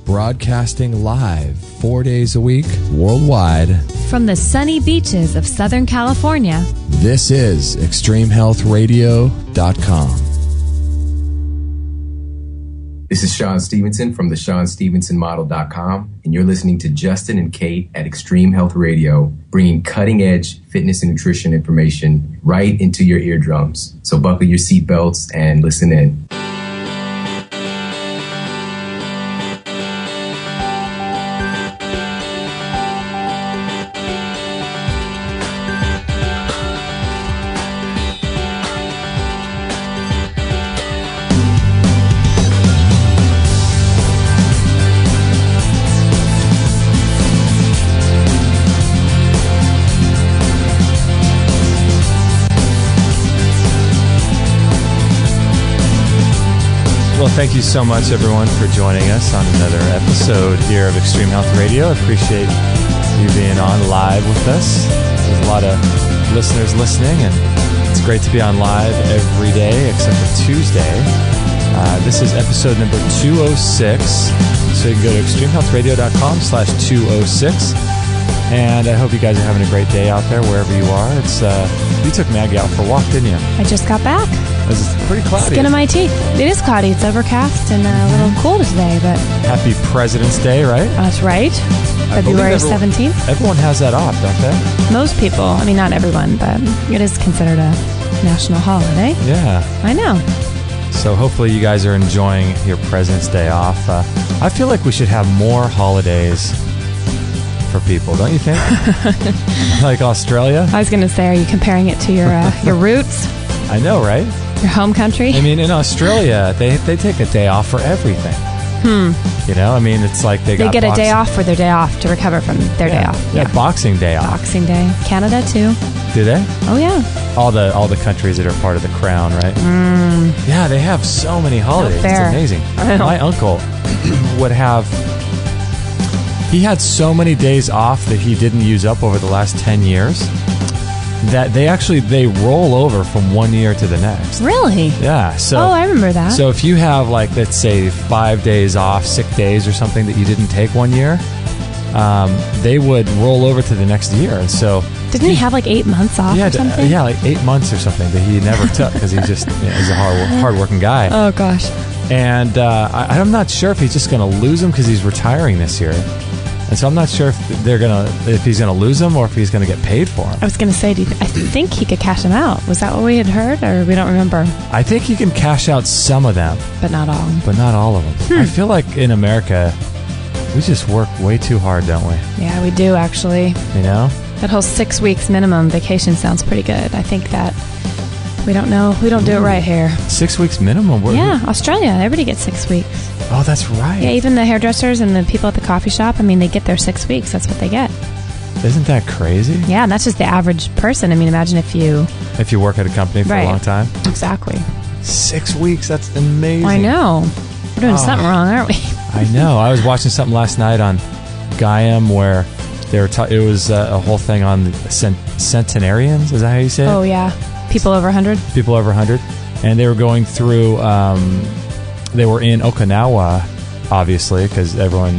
broadcasting live 4 days a week worldwide from the sunny beaches of Southern California. This is ExtremeHealthRadio.com. This is Sean Stevenson from the SeanStevensonModel.com, and you're listening to Justin and Kate at Extreme Health Radio, bringing cutting-edge fitness and nutrition information right into your eardrums. So buckle your seatbelts and listen in. Thank you so much, everyone, for joining us on another episode here of Extreme Health Radio. I appreciate you being on live with us. There's a lot of listeners listening, and it's great to be on live every day except for Tuesday. This is episode number 206, so you can go to extremehealthradio.com/206. And I hope you guys are having a great day out there wherever you are. You took Maggie out for a walk, didn't you? I just got back. It's pretty cloudy. Skin of my teeth. It is cloudy. It's overcast and a little cool today, but... Happy President's Day, right? That's right. February 17th. Everyone has that off, don't they? Most people. I mean, not everyone, but it is considered a national holiday. Yeah. I know. So hopefully you guys are enjoying your President's Day off. I feel like we should have more holidays for people, don't you think? Like Australia? I was going to say, are you comparing it to your roots? I know, right? Your home country? I mean, in Australia, they take a day off for everything. You know, I mean, it's like they get a day off for their day off to recover from their day off. Yeah, Boxing Day off. Boxing Day. Canada, too. Do they? Oh, yeah. All the countries that are part of the Crown, right? Yeah, they have so many holidays. It's amazing. My uncle would have... He had so many days off that he didn't use up over the last 10 years that they roll over from one year to the next. Really? Yeah. So, I remember that. So if you have, like, let's say 5 days off, sick days or something that you didn't take one year, they would roll over to the next year. And so... Didn't he have like 8 months off or something? Yeah, like 8 months or something that he never took because he just is a hard-working guy. Oh, gosh. And I'm not sure if he's just going to lose them because he's retiring this year. And so I'm not sure if he's going to lose them or if he's going to get paid for them. I was going to say, I think he could cash them out. Was that what we had heard, or we don't remember? I think he can cash out some of them. But not all. But not all of them. I feel like in America, we just work way too hard, don't we? Yeah, we do, actually. You know? That whole 6 weeks minimum vacation sounds pretty good. I think that we don't do it right here. 6 weeks minimum? Yeah, Australia. Everybody gets 6 weeks. Oh, that's right. Yeah, even the hairdressers and the people at the coffee shop, I mean, they get their 6 weeks. That's what they get. Isn't that crazy? Yeah, and that's just the average person. I mean, imagine if you work at a company for a long time. Exactly. 6 weeks, that's amazing. I know. We're doing something wrong, aren't we? I know. I was watching something last night on Gaiam where it was a whole thing on the centenarians. Is that how you say it? Oh, yeah. People over 100? People over 100. And they were going through... they were in Okinawa, obviously, because everyone,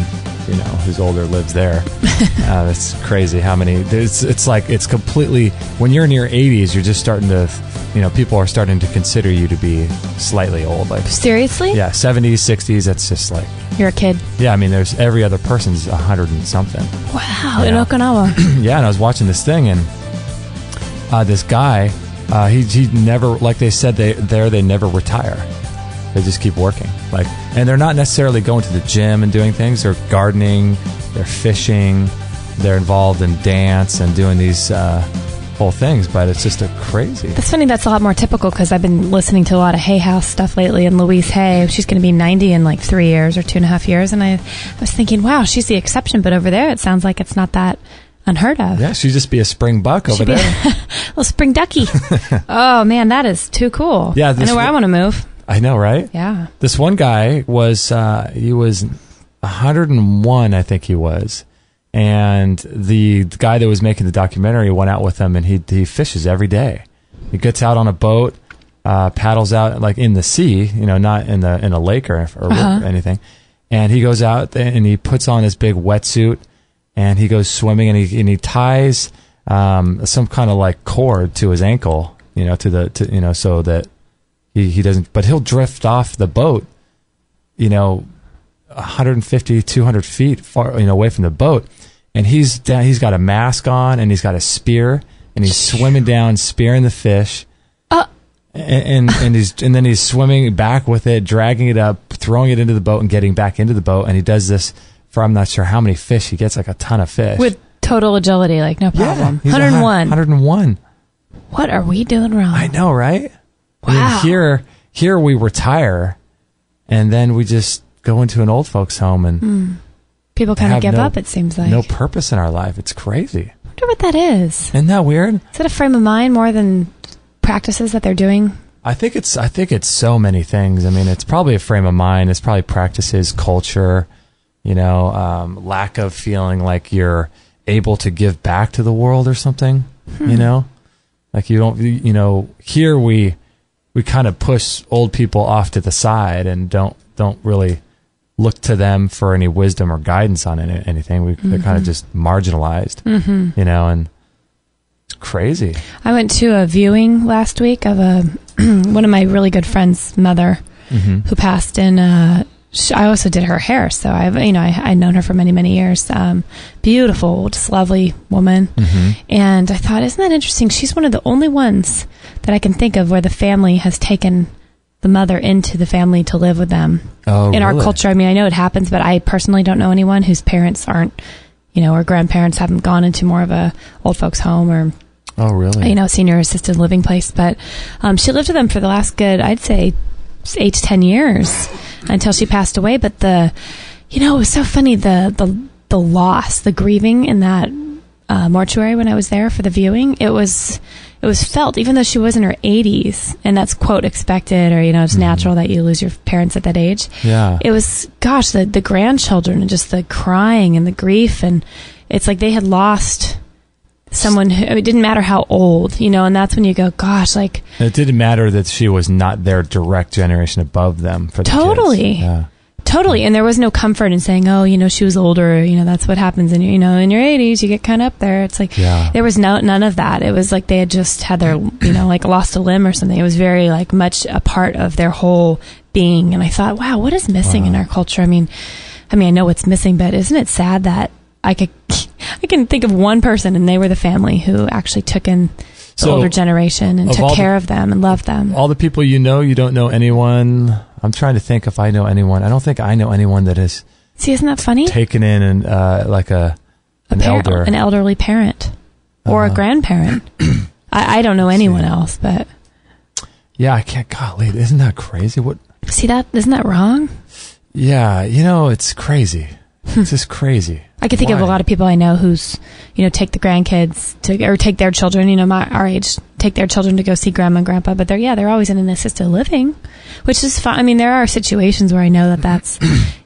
who's older lives there. It's crazy how many... It's like, it's completely... When you're in your 80s, you're just starting to... people are starting to consider you to be slightly old. Like, seriously? Yeah, 70s, 60s, that's just like... You're a kid. Yeah, I mean, there's every other person's 100 and something. Wow, in Okinawa. Yeah, and I was watching this thing, and this guy, he never, like they said, they never retire. They just keep working. And they're not necessarily going to the gym and doing things. They're gardening, they're fishing, they're involved in dance and doing these whole things, but it's just crazy. That's funny. That's a lot more typical because I've been listening to a lot of Hay House stuff lately, and Louise Hay, she's going to be 90 in like 3 years or 2.5 years, and I was thinking, wow, she's the exception, but over there it sounds like it's not that unheard of. Yeah, she'd just be a spring buck over there. A little spring ducky. Oh, man, that is too cool. Yeah, I know where I want to move. I know, right? Yeah. This one guy was, he was 101, I think he was. And the guy that was making the documentary went out with him, and he fishes every day. He gets out on a boat, paddles out like in the sea, not in a lake or river or anything, And he goes out and he puts on this big wetsuit and he goes swimming and he ties some kind of like cord to his ankle, so that he doesn't, but he'll drift off the boat, 150, 200 feet far, away from the boat. And he's got a mask on and he's got a spear and he's swimming down, spearing the fish. And then he's swimming back with it, dragging it up, throwing it into the boat and getting back into the boat. And he does this for, I'm not sure how many fish. He gets like a ton of fish. With total agility, like no problem. Yeah, 101. 101. What are we doing wrong? I know, right? Wow. I mean, here we retire and then we just go into an old folks home and people kind of give up, it seems like. No purpose in our life. It's crazy. I wonder what that is. Isn't that weird? Is it a frame of mind more than practices that they're doing? I think it's so many things. I mean, it's probably a frame of mind. It's probably practices, culture, lack of feeling like you're able to give back to the world or something, like you don't, here we kind of push old people off to the side and don't really look to them for any wisdom or guidance on anything. They're kind of just marginalized, and it's crazy. I went to a viewing last week of one of my really good friend's mother who passed in. I also did her hair, so I've known her for many, many years. Beautiful, just lovely woman. And I thought, isn't that interesting? She's one of the only ones that I can think of where the family has taken the mother into the family to live with them. Oh, in really? our culture, I mean, I know it happens, but I personally don't know anyone whose parents aren't, or grandparents haven't gone into more of a old folks home or, oh, really? Senior assisted living place. But she lived with them for the last good, I'd say, 8 to 10 years until she passed away. But it was so funny, the loss, the grieving in that mortuary when I was there for the viewing. It was felt, even though she was in her 80s, and that's quote expected, or it's natural that you lose your parents at that age. Yeah, it was the grandchildren and just the crying and the grief, and it's like they had lost someone who, it didn't matter how old, and that's when you go, gosh, like it didn't matter that she was not their direct generation above them for the totally kids. Yeah. Totally. And there was no comfort in saying, oh, she was older, that's what happens in your 80s, you get kind of up there. It's like, there was none of that. It was like they had just had their, like lost a limb or something. It was very like much a part of their whole being. And I thought, wow, what is missing in our culture? I mean, I know what's missing, but isn't it sad that I can think of one person and they were the family who actually took in the older generation and took care of them and loved them. All the people you don't know anyone. I'm trying to think if I know anyone. I don't think I know anyone that has. See, isn't that funny? Taken in and like an elderly parent or a grandparent. I don't know anyone else, but yeah, I can't. Golly, isn't that crazy? What? See that? Isn't that wrong? Yeah, it's crazy. It's just crazy. I can think of a lot of people I know who's, take the grandkids or take their children, our age, take their children to go see grandma and grandpa, but they're always in an assisted living, which is fine. I mean, there are situations where I know that that's,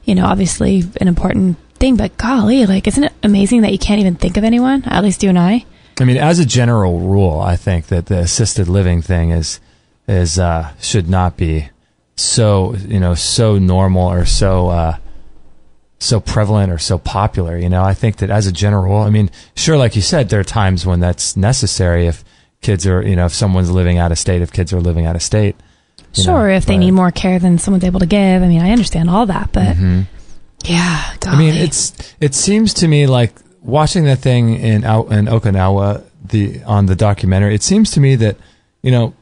obviously an important thing, but golly, like, isn't it amazing that you can't even think of anyone? At least you and I. I mean, as a general rule, I think that the assisted living thing should not be so, so normal or so prevalent or so popular. I think that as a general rule, I mean, sure, like you said, there are times when that's necessary if kids are, if someone's living out of state, if kids are living out of state. Sure, if they need more care than someone's able to give. I mean, I understand all that, but yeah, golly. I mean, it seems to me like watching that thing in Okinawa, on the documentary, it seems to me that,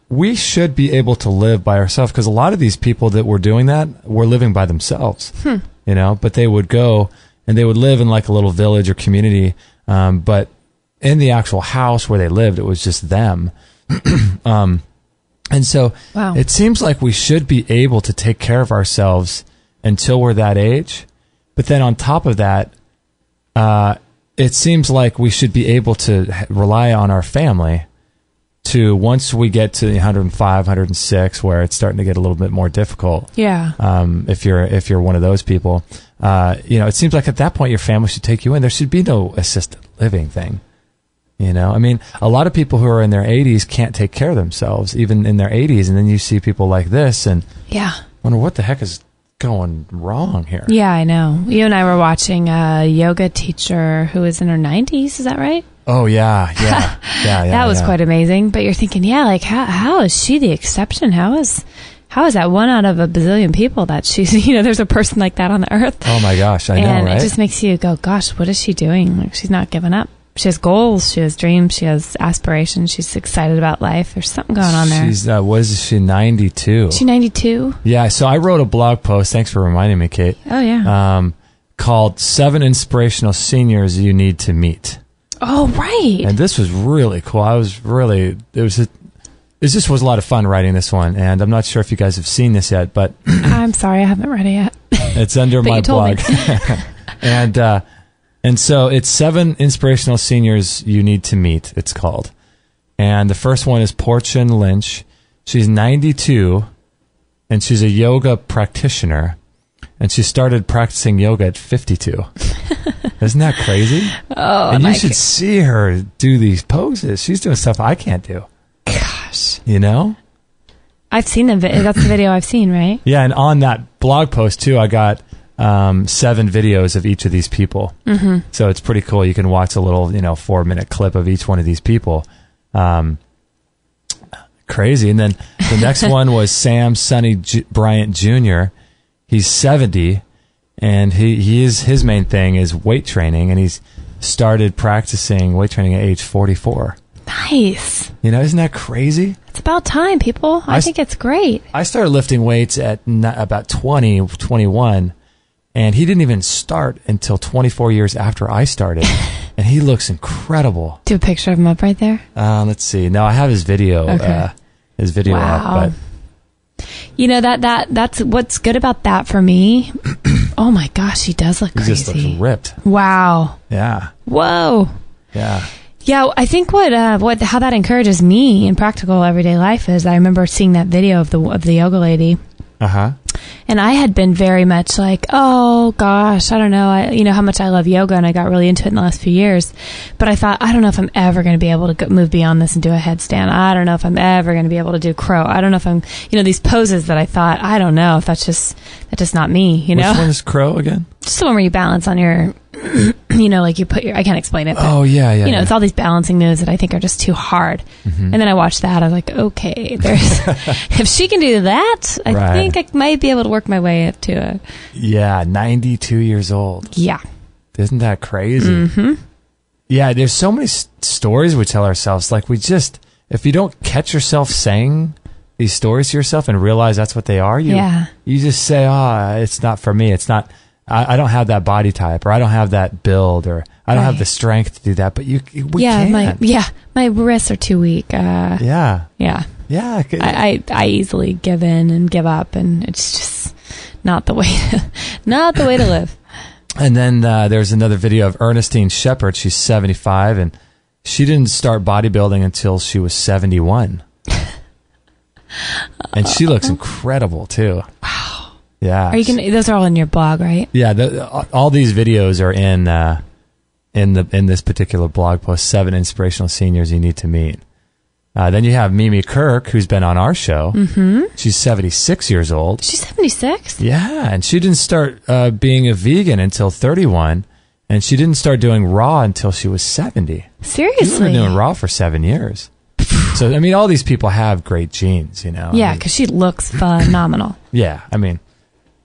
we should be able to live by ourselves, because a lot of these people that were doing that were living by themselves. But they would go and they would live in like a little village or community. But in the actual house where they lived, it was just them. And so It seems like we should be able to take care of ourselves until we're that age. But then on top of that, it seems like we should be able to rely on our family to, once we get to 105, 106, where it's starting to get a little bit more difficult. Yeah. If you're one of those people, it seems like at that point your family should take you in. There should be no assisted living thing. I mean, a lot of people who are in their 80s can't take care of themselves, even in their 80s. And then you see people like this and wonder what the heck is going wrong here. Yeah, I know. You and I were watching a yoga teacher who was in her 90s. Is that right? Oh, yeah. That was quite amazing. But you're thinking, yeah, like, how is she the exception? How is that one out of a bazillion people that she's, there's a person like that on the earth? Oh, my gosh. I know, right? And it just makes you go, gosh, what is she doing? Like, she's not giving up. She has goals. She has dreams. She has aspirations. She's excited about life. There's something going on there. She's, what is she, 92? Is she 92? Yeah, so I wrote a blog post, thanks for reminding me, Kate. Oh, yeah. Called 7 Inspirational Seniors You Need to Meet. Oh, right. And this was really cool. It just was a lot of fun writing this one, and I'm not sure if you guys have seen this yet, but I'm sorry, I haven't read it yet. It's under my blog. And so it's 7 Inspirational Seniors You Need to Meet, it's called. And the first one is Portia Lynch. She's 92, and she's a yoga practitioner, and she started practicing yoga at 52. Isn't that crazy? Oh, and you should see her do these poses. She's doing stuff I can't do. Gosh. I've seen that's the video I've seen, right? Yeah, and on that blog post, too, I got 7 videos of each of these people. Mm-hmm. So it's pretty cool. You can watch a little, 4-minute clip of each one of these people. Crazy. And then the next one was Sam Sonny Bryant Jr. He's 70, and his main thing is weight training, and he's started practicing weight training at age 44. Nice. Isn't that crazy? It's about time, people. I think it's great. I started lifting weights at about 20, 21, and he didn't even start until 24 years after I started. And he looks incredible. Do a picture of him up right there? Let's see. No, I have his video. Okay. Up. But that's what's good about that for me. Oh my gosh, he does look crazy. He just looks ripped. Wow. Yeah. Whoa. Yeah. Yeah, I think how that encourages me in practical everyday life is I remember seeing that video of the yoga lady. Uh-huh. And I had been very much like, oh gosh, I don't know, how much I love yoga, and I got really into it in the last few years. But I thought, I don't know if I'm ever going to be able to move beyond this and do a headstand. I don't know if I'm ever going to be able to do crow. I don't know if I'm, these poses that I thought, I don't know if that's just not me, Which one is crow again? Just the one where you balance on your, like you put I can't explain it. But, oh, yeah. It's all these balancing moves that I think are just too hard. Mm-hmm. And then I watched that. I was like, okay, if she can do that, I think I might be able to work my way up to a... Yeah, 92 years old. Yeah. Isn't that crazy? Mm-hmm. Yeah, there's so many stories we tell ourselves. Like if you don't catch yourself saying these stories to yourself and realize that's what they are, you just say, it's not for me. It's not... I don't have that body type, or I don't have that build, or I don't have the strength to do that. But we can. My wrists are too weak. Yeah. I easily give in and give up, and it's just not the way to live. And then there's another video of Ernestine Shepard. She's 75, and she didn't start bodybuilding until she was 71, and she looks incredible too. Wow. Yeah. Are you gonna? Those are all in your blog, right? Yeah. All these videos are in this particular blog post. 7 Inspirational Seniors You Need to Meet. Then you have Mimi Kirk, who's been on our show. Mm-hmm. She's 76 years old. She's 76? Yeah, and she didn't start being a vegan until 31, and she didn't start doing raw until she was 70. Seriously? She's been doing raw for 7 years. So all these people have great genes, Yeah, because she looks phenomenal. Yeah,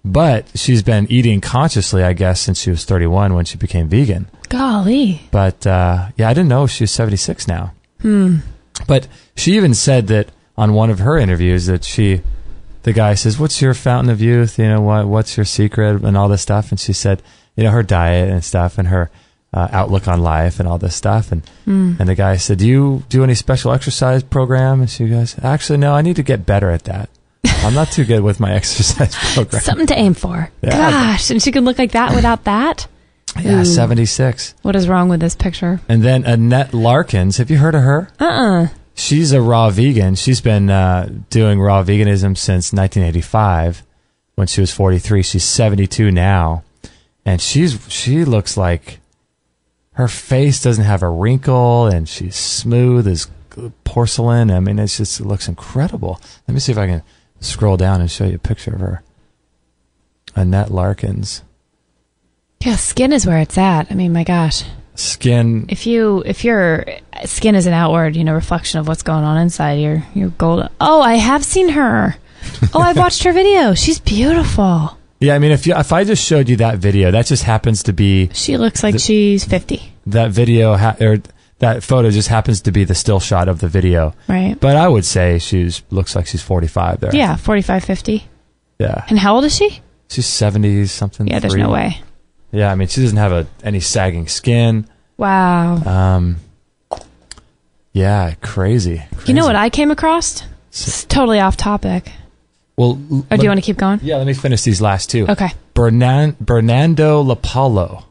but she's been eating consciously, I guess, since she was 31 when she became vegan. Golly. But, I didn't know she was 76 now. But she even said that on one of her interviews that the guy says, what's your fountain of youth? What's your secret and all this stuff? And she said, her diet and stuff and her outlook on life and all this stuff. And the guy said, do you do any special exercise program? And she goes, actually, no, I need to get better at that. I'm not too good with my exercise program. Something to aim for. Yeah. Gosh, and she can look like that without that? Yeah, 76. What is wrong with this picture? And then Annette Larkins. Have you heard of her? She's a raw vegan. She's been doing raw veganism since 1985 when she was 43. She's 72 now. And she looks like her face doesn't have a wrinkle, and she's smooth as porcelain. It looks incredible. Let me see if I can scroll down and show you a picture of her. Annette Larkins. Yeah, skin is where it's at. I mean, my gosh. Skin. If your skin is an outward, reflection of what's going on inside, you're golden. Oh, I have seen her. Oh, I've watched her video. She's beautiful. Yeah, I mean, if I just showed you that video, that just happens to be... She looks like she's 50. That video, or that photo just happens to be the still shot of the video. Right. But I would say looks like she's 45 there. Yeah, 45, 50. Yeah. And how old is she? She's 70-something. Yeah, there's no way. Yeah, I mean, she doesn't have any sagging skin. Wow. Yeah, crazy. You know what I came across? It's totally off topic. Well, do you want to keep going? Yeah, let me finish these last two. Okay. Bernardo Lapallo.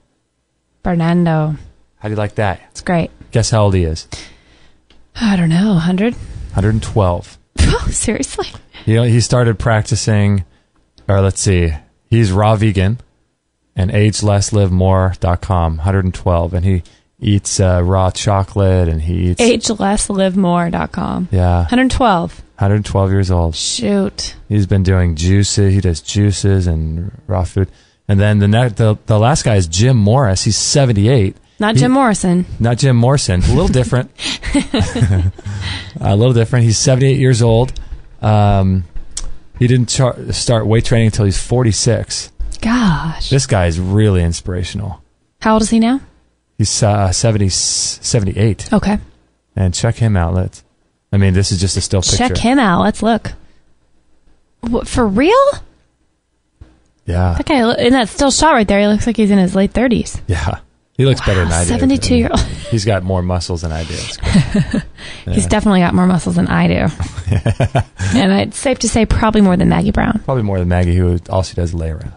Bernardo. How do you like that? It's great. Guess how old he is? I don't know, 100? 112. Oh, seriously? He started practicing, or let's see, he's raw vegan and agelesslivemore.com, 112. And he eats raw chocolate and he eats... agelesslivemore.com. Yeah. 112. 112 years old. Shoot. He's been doing juices. He does juices and raw food. And then the last guy is Jim Morris. He's 78. Not Jim Morrison. Not Jim Morrison. A little different. A little different. He's 78 years old. He didn't start weight training until he's 46. Gosh. This guy is really inspirational. How old is he now? He's 78. Okay. And check him out. This is just a still picture. Check him out. Let's look. What, for real? Yeah. That guy, in that still shot right there, he looks like he's in his late 30s. Yeah. He looks better than I do. 72-year-old. He's got more muscles than I do. Yeah. He's definitely got more muscles than I do. And it's safe to say probably more than Maggie Brown. Probably more than Maggie, who all she does is lay around.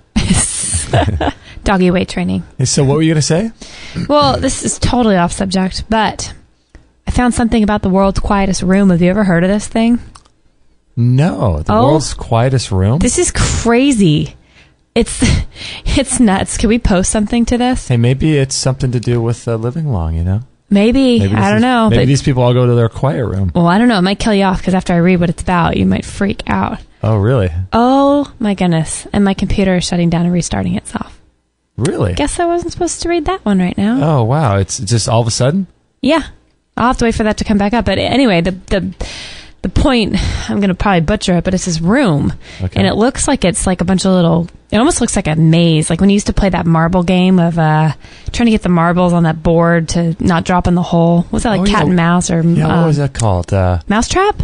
Doggy weight training. So what were you going to say? Well, this is totally off subject, but I found something about the world's quietest room. Have you ever heard of this thing? No. The world's quietest room? This is crazy. It's nuts. Can we post something to this? Hey, maybe it's something to do with living long, Maybe I don't know. Maybe these people all go to their quiet room. Well, I don't know. It might kill you off because after I read what it's about, you might freak out. Oh, really? Oh, my goodness. And my computer is shutting down and restarting itself. Really? Guess I wasn't supposed to read that one right now. Oh, wow. It's just all of a sudden? Yeah. I'll have to wait for that to come back up. But anyway, the point, I'm going to probably butcher it, but it's this room. Okay. And it looks like it's like a bunch of little, it almost looks like a maze. Like when you used to play that marble game of trying to get the marbles on that board to not drop in the hole. Was that like cat and mouse or... Yeah, what was that called? Mousetrap?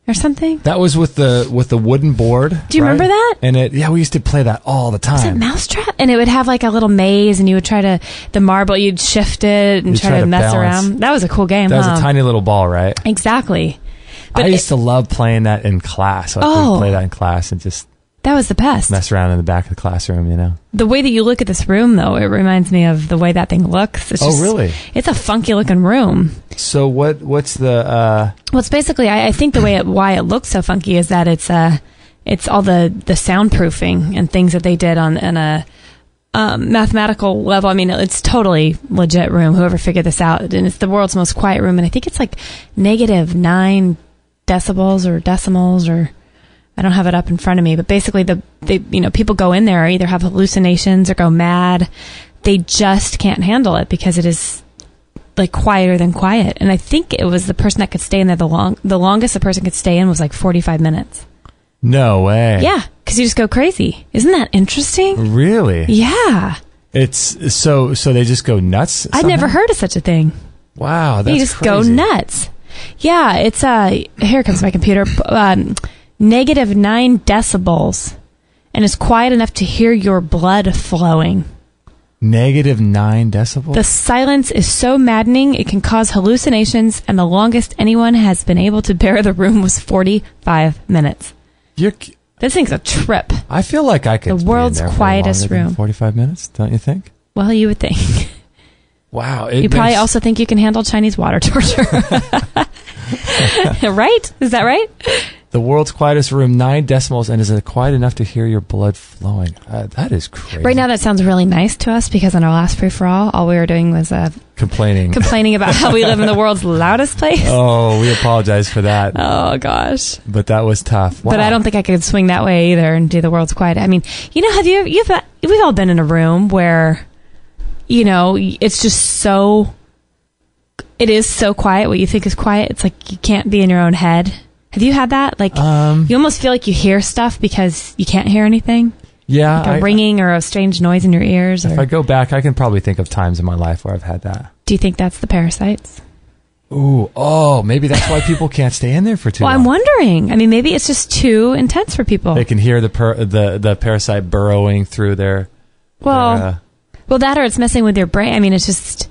Or something? That was with the wooden board. Do you remember that? And we used to play that all the time. Was it Mousetrap? And it would have like a little maze, and you would try to the marble. You'd shift it and try to mess balance. Around. That was a cool game. That was a tiny little ball, right? Exactly. But I used to love playing that in class. We'd play that in class and just that was the best. Mess around in the back of the classroom, The way that you look at this room, though, it reminds me of the way that thing looks. It's just, really? It's a funky looking room. So what's the? Well, it's basically. I think the way why it looks so funky is that it's all the soundproofing and things that they did on a mathematical level. I mean, it's totally legit room. Whoever figured this out, and it's the world's most quiet room. And I think it's like -9 decibels or decimals, or I don't have it up in front of me. But basically, people go in there either have hallucinations or go mad. They just can't handle it because it is like quieter than quiet. And I think it was the person that could stay in there the longest a person could stay in was like 45 minutes. No way. Yeah, because you just go crazy. Isn't that interesting? Really? Yeah. It's so they just go nuts. I'd never heard of such a thing. Wow, that's you just crazy. go nuts. Yeah, it's here comes my computer. -9 decibels, and it's quiet enough to hear your blood flowing. -9 decibels? The silence is so maddening it can cause hallucinations, and the longest anyone has been able to bear the room was 45 minutes. This thing's a trip. I feel like I could. The world's quietest room. 45 minutes, don't you think? Well, you would think. Wow. You probably also think you can handle Chinese water torture. Right? Is that right? The world's quietest room, 9 decibels, and is it quiet enough to hear your blood flowing? That is crazy. Right now, that sounds really nice to us because on our last free-for-all, all we were doing was complaining about how we live in the world's loudest place. Oh, we apologize for that. Oh, gosh. But that was tough. Wow. But I don't think I could swing that way either and do the world's quiet. I mean, you know, we've all been in a room where, you know, it's just it is so quiet. What you think is quiet, it's like you can't be in your own head. Have you had that? Like, you almost feel like you hear stuff because you can't hear anything? Yeah. Like a ringing or a strange noise in your ears? If I go back, I can probably think of times in my life where I've had that. Do you think that's the parasites? Maybe that's why people can't stay in there for too long. Well, I'm wondering. I mean, maybe it's just too intense for people. They can hear the parasite burrowing through their... Well, that or it's messing with your brain. I mean, it's just...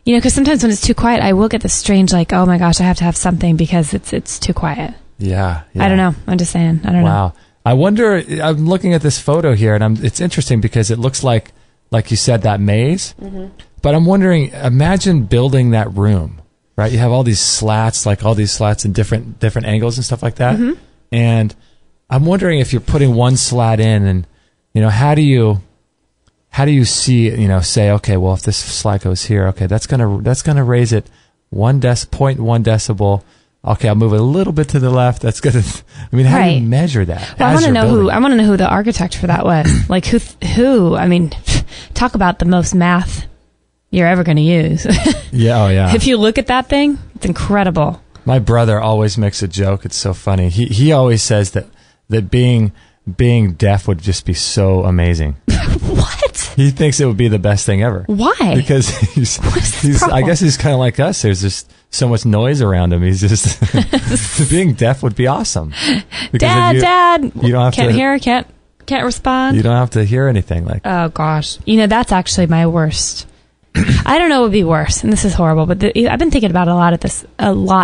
You know, because sometimes when it's too quiet, I will get this strange, like, oh my gosh, I have to have something because it's too quiet. Yeah. I don't know. I'm just saying. I don't know. Wow. I wonder, I'm looking at this photo here, and it's interesting because it looks like you said, that maze. Mm-hmm. But I'm wondering, imagine building that room, right? You have all these slats, in different angles and stuff like that. Mm-hmm. And I'm wondering if you're putting one slat in, and, you know, how do you see, you know, say, okay, well, if this slat goes here, okay, that's gonna raise it 0.1 decibel. Okay, I'll move it a little bit to the left. That's gonna. I mean, how do you measure that? Well, I want to know who the architect for that was. Like who? I mean, talk about the most math you're ever going to use. Yeah. Oh, yeah. If you look at that thing, it's incredible. My brother always makes a joke. It's so funny. He always says that being deaf would just be so amazing. What? He thinks it would be the best thing ever. Why? Because he's I guess he's kind of like us. There's just so much noise around him. He's just being deaf would be awesome. Dad, you don't have can't to hear, can't respond. You don't have to hear anything like. Oh gosh, you know that's actually my worst. I don't know what would be worse, and this is horrible. But I've been thinking about a lot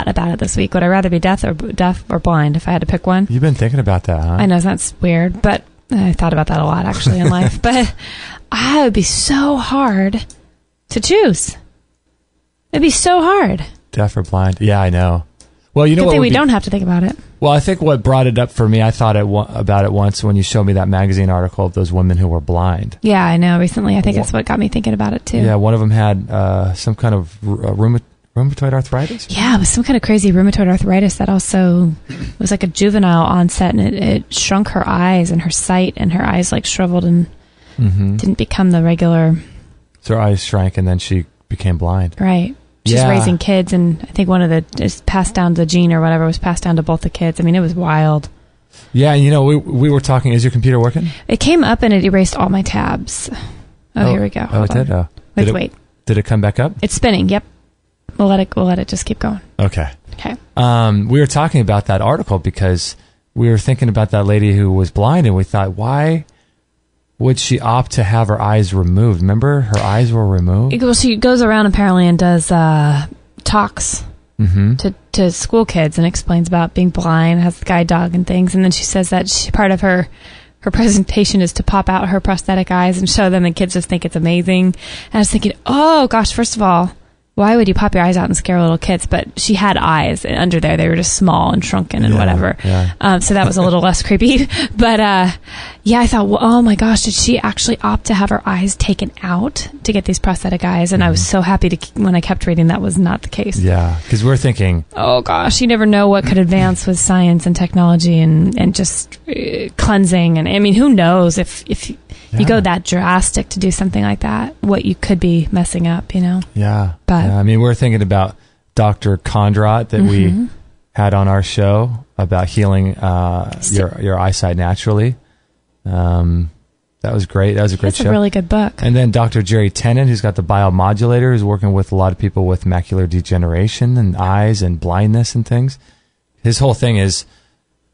about it this week. Would I rather be deaf or blind if I had to pick one? You've been thinking about that, huh? I know that's weird, but I thought about that a lot actually in life. But it would be so hard to choose. It'd be so hard. Deaf or blind? Yeah, I know. Well, you know what? We don't have to think about it. Well, I think what brought it up for me, I thought about it once when you showed me that magazine article of those women who were blind. Yeah, I know. Recently, I think that's what got me thinking about it too. Yeah, one of them had some kind of rheumatoid arthritis. Yeah, it was some kind of crazy rheumatoid arthritis that also was like a juvenile onset, and it shrunk her eyes and her sight, and her eyes like shriveled and didn't become the regular. So her eyes shrank, and then she became blind. Right. She's raising kids, and I think one of is passed down the gene or whatever was passed down to both the kids. I mean, it was wild. Yeah, and you know, we were talking. Is your computer working? It came up and it erased all my tabs. Oh, here we go. Hold on. It did. Oh, wait. Did it come back up? It's spinning. Yep. We'll let it just keep going. Okay. Okay. We were talking about that article because we were thinking about that lady who was blind, and we thought, why would she opt to have her eyes removed? Remember, her eyes were removed? Well, she goes around apparently and does talks to school kids and explains about being blind, has the guide dog and things. And then she says that part of her presentation is to pop out her prosthetic eyes and show them, and kids just think it's amazing. And I was thinking, oh, gosh, first of all, why would you pop your eyes out and scare little kids? But she had eyes under there. They were just small and shrunken and whatever. Yeah. So that was a little less creepy. But I thought, well, oh my gosh, did she actually opt to have her eyes taken out to get these prosthetic eyes? And I was so happy when I kept reading that was not the case. Yeah, because we're thinking, oh gosh, you never know what could advance with science and technology and just cleansing. And I mean, who knows if you go that drastic to do something like that, what you could be messing up, you know? Yeah. But I mean, we're thinking about Dr. Kondrat that we had on our show about healing your eyesight naturally. That was great. That was a great show. It's a really good book. And then Dr. Jerry Tennant, who's got the biomodulator, who's working with a lot of people with macular degeneration and eyes and blindness and things. His whole thing is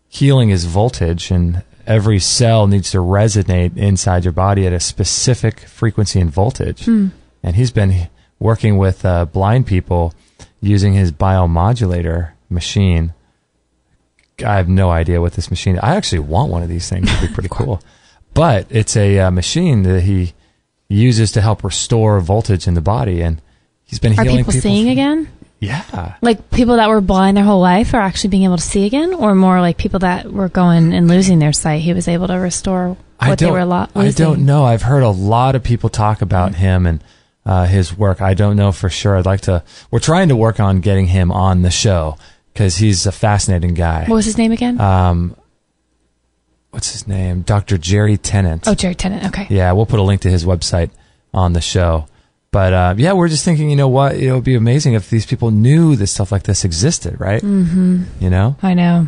healing is voltage, and every cell needs to resonate inside your body at a specific frequency and voltage. And he's been working with blind people using his biomodulator machine. I have no idea what this machine is. I actually want one of these things. It'd be pretty cool. But it's a machine that he uses to help restore voltage in the body. And he's been healing people. Are people seeing again? Yeah. Like people that were blind their whole life are actually being able to see again, or more like people that were going and losing their sight, he was able to restore what they were losing? I don't know. I've heard a lot of people talk about him and his work. I don't know for sure. We're trying to work on getting him on the show because he's a fascinating guy. What was his name again? What's his name? Dr. Jerry Tennant. Oh, Jerry Tennant. Okay. Yeah, we'll put a link to his website on the show. But yeah, we're just thinking, you know what? It would be amazing if these people knew that stuff like this existed, right? Mm-hmm. You know? I know.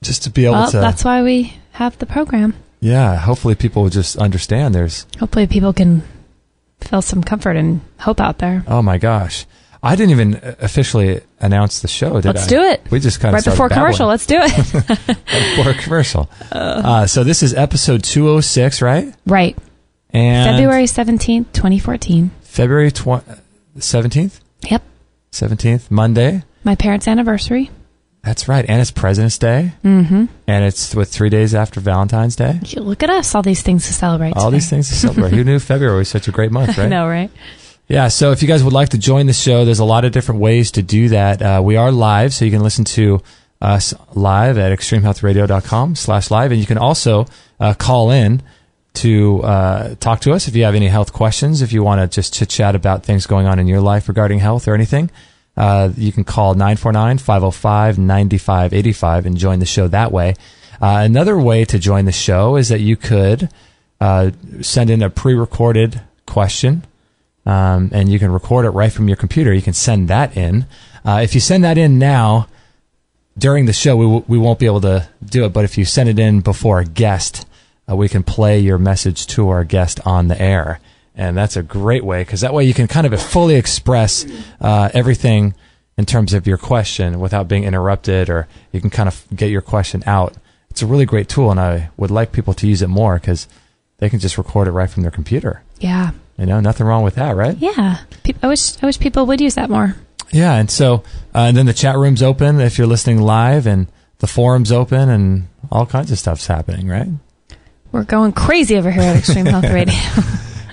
Just to be able to... That's why we have the program. Yeah, hopefully people will just understand Hopefully people can feel some comfort and hope out there. Oh my gosh. I didn't even officially announce the show, did I? Let's do it. We just kind of started before commercial. Let's do it. Before commercial. So this is episode 206, right? Right. And February 17th, 2014. February 17th? Yep. 17th, Monday. My parents' anniversary. That's right. And it's President's Day. Mm-hmm. And it's 3 days after Valentine's Day. Look at us. All these things to celebrate All today. these things to celebrate. Who knew February was such a great month, right? I know, right? Yeah, so if you guys would like to join the show, there's a lot of different ways to do that. We are live, so you can listen to us live at extremehealthradio.com/live. And you can also call in to talk to us if you have any health questions, if you want to just chit-chat about things going on in your life regarding health or anything. You can call 949-505-9585 and join the show that way. Another way to join the show is that you could send in a pre-recorded question, and you can record it right from your computer. You can send that in. If you send that in now, during the show, we won't be able to do it, but if you send it in before a guest, we can play your message to our guest on the air. And that's a great way, because that way you can kind of fully express everything in terms of your question without being interrupted, or you can kind of get your question out. It's a really great tool, and I would like people to use it more because they can just record it right from their computer. Yeah. You know, nothing wrong with that, right? Yeah. I wish people would use that more. Yeah, and so and then the chat room's open if you're listening live, and the forum's open, and all kinds of stuff's happening, right? We're going crazy over here at Extreme Health Radio.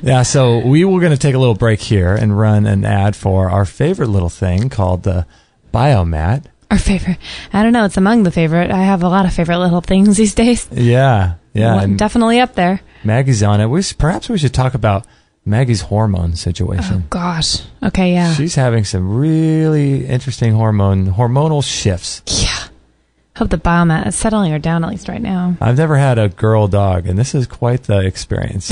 Yeah, so we were going to take a little break here and run an ad for our favorite little thing called the Biomat. Our favorite. I don't know. It's among the favorite. I have a lot of favorite little things these days. Yeah. Definitely up there. Maggie's on it. Perhaps we should talk about Maggie's hormone situation. Oh, gosh. Okay, yeah. She's having some really interesting hormonal shifts. Yeah. Hope the Biomat is settling her down at least right now. I've never had a girl dog, and this is quite the experience.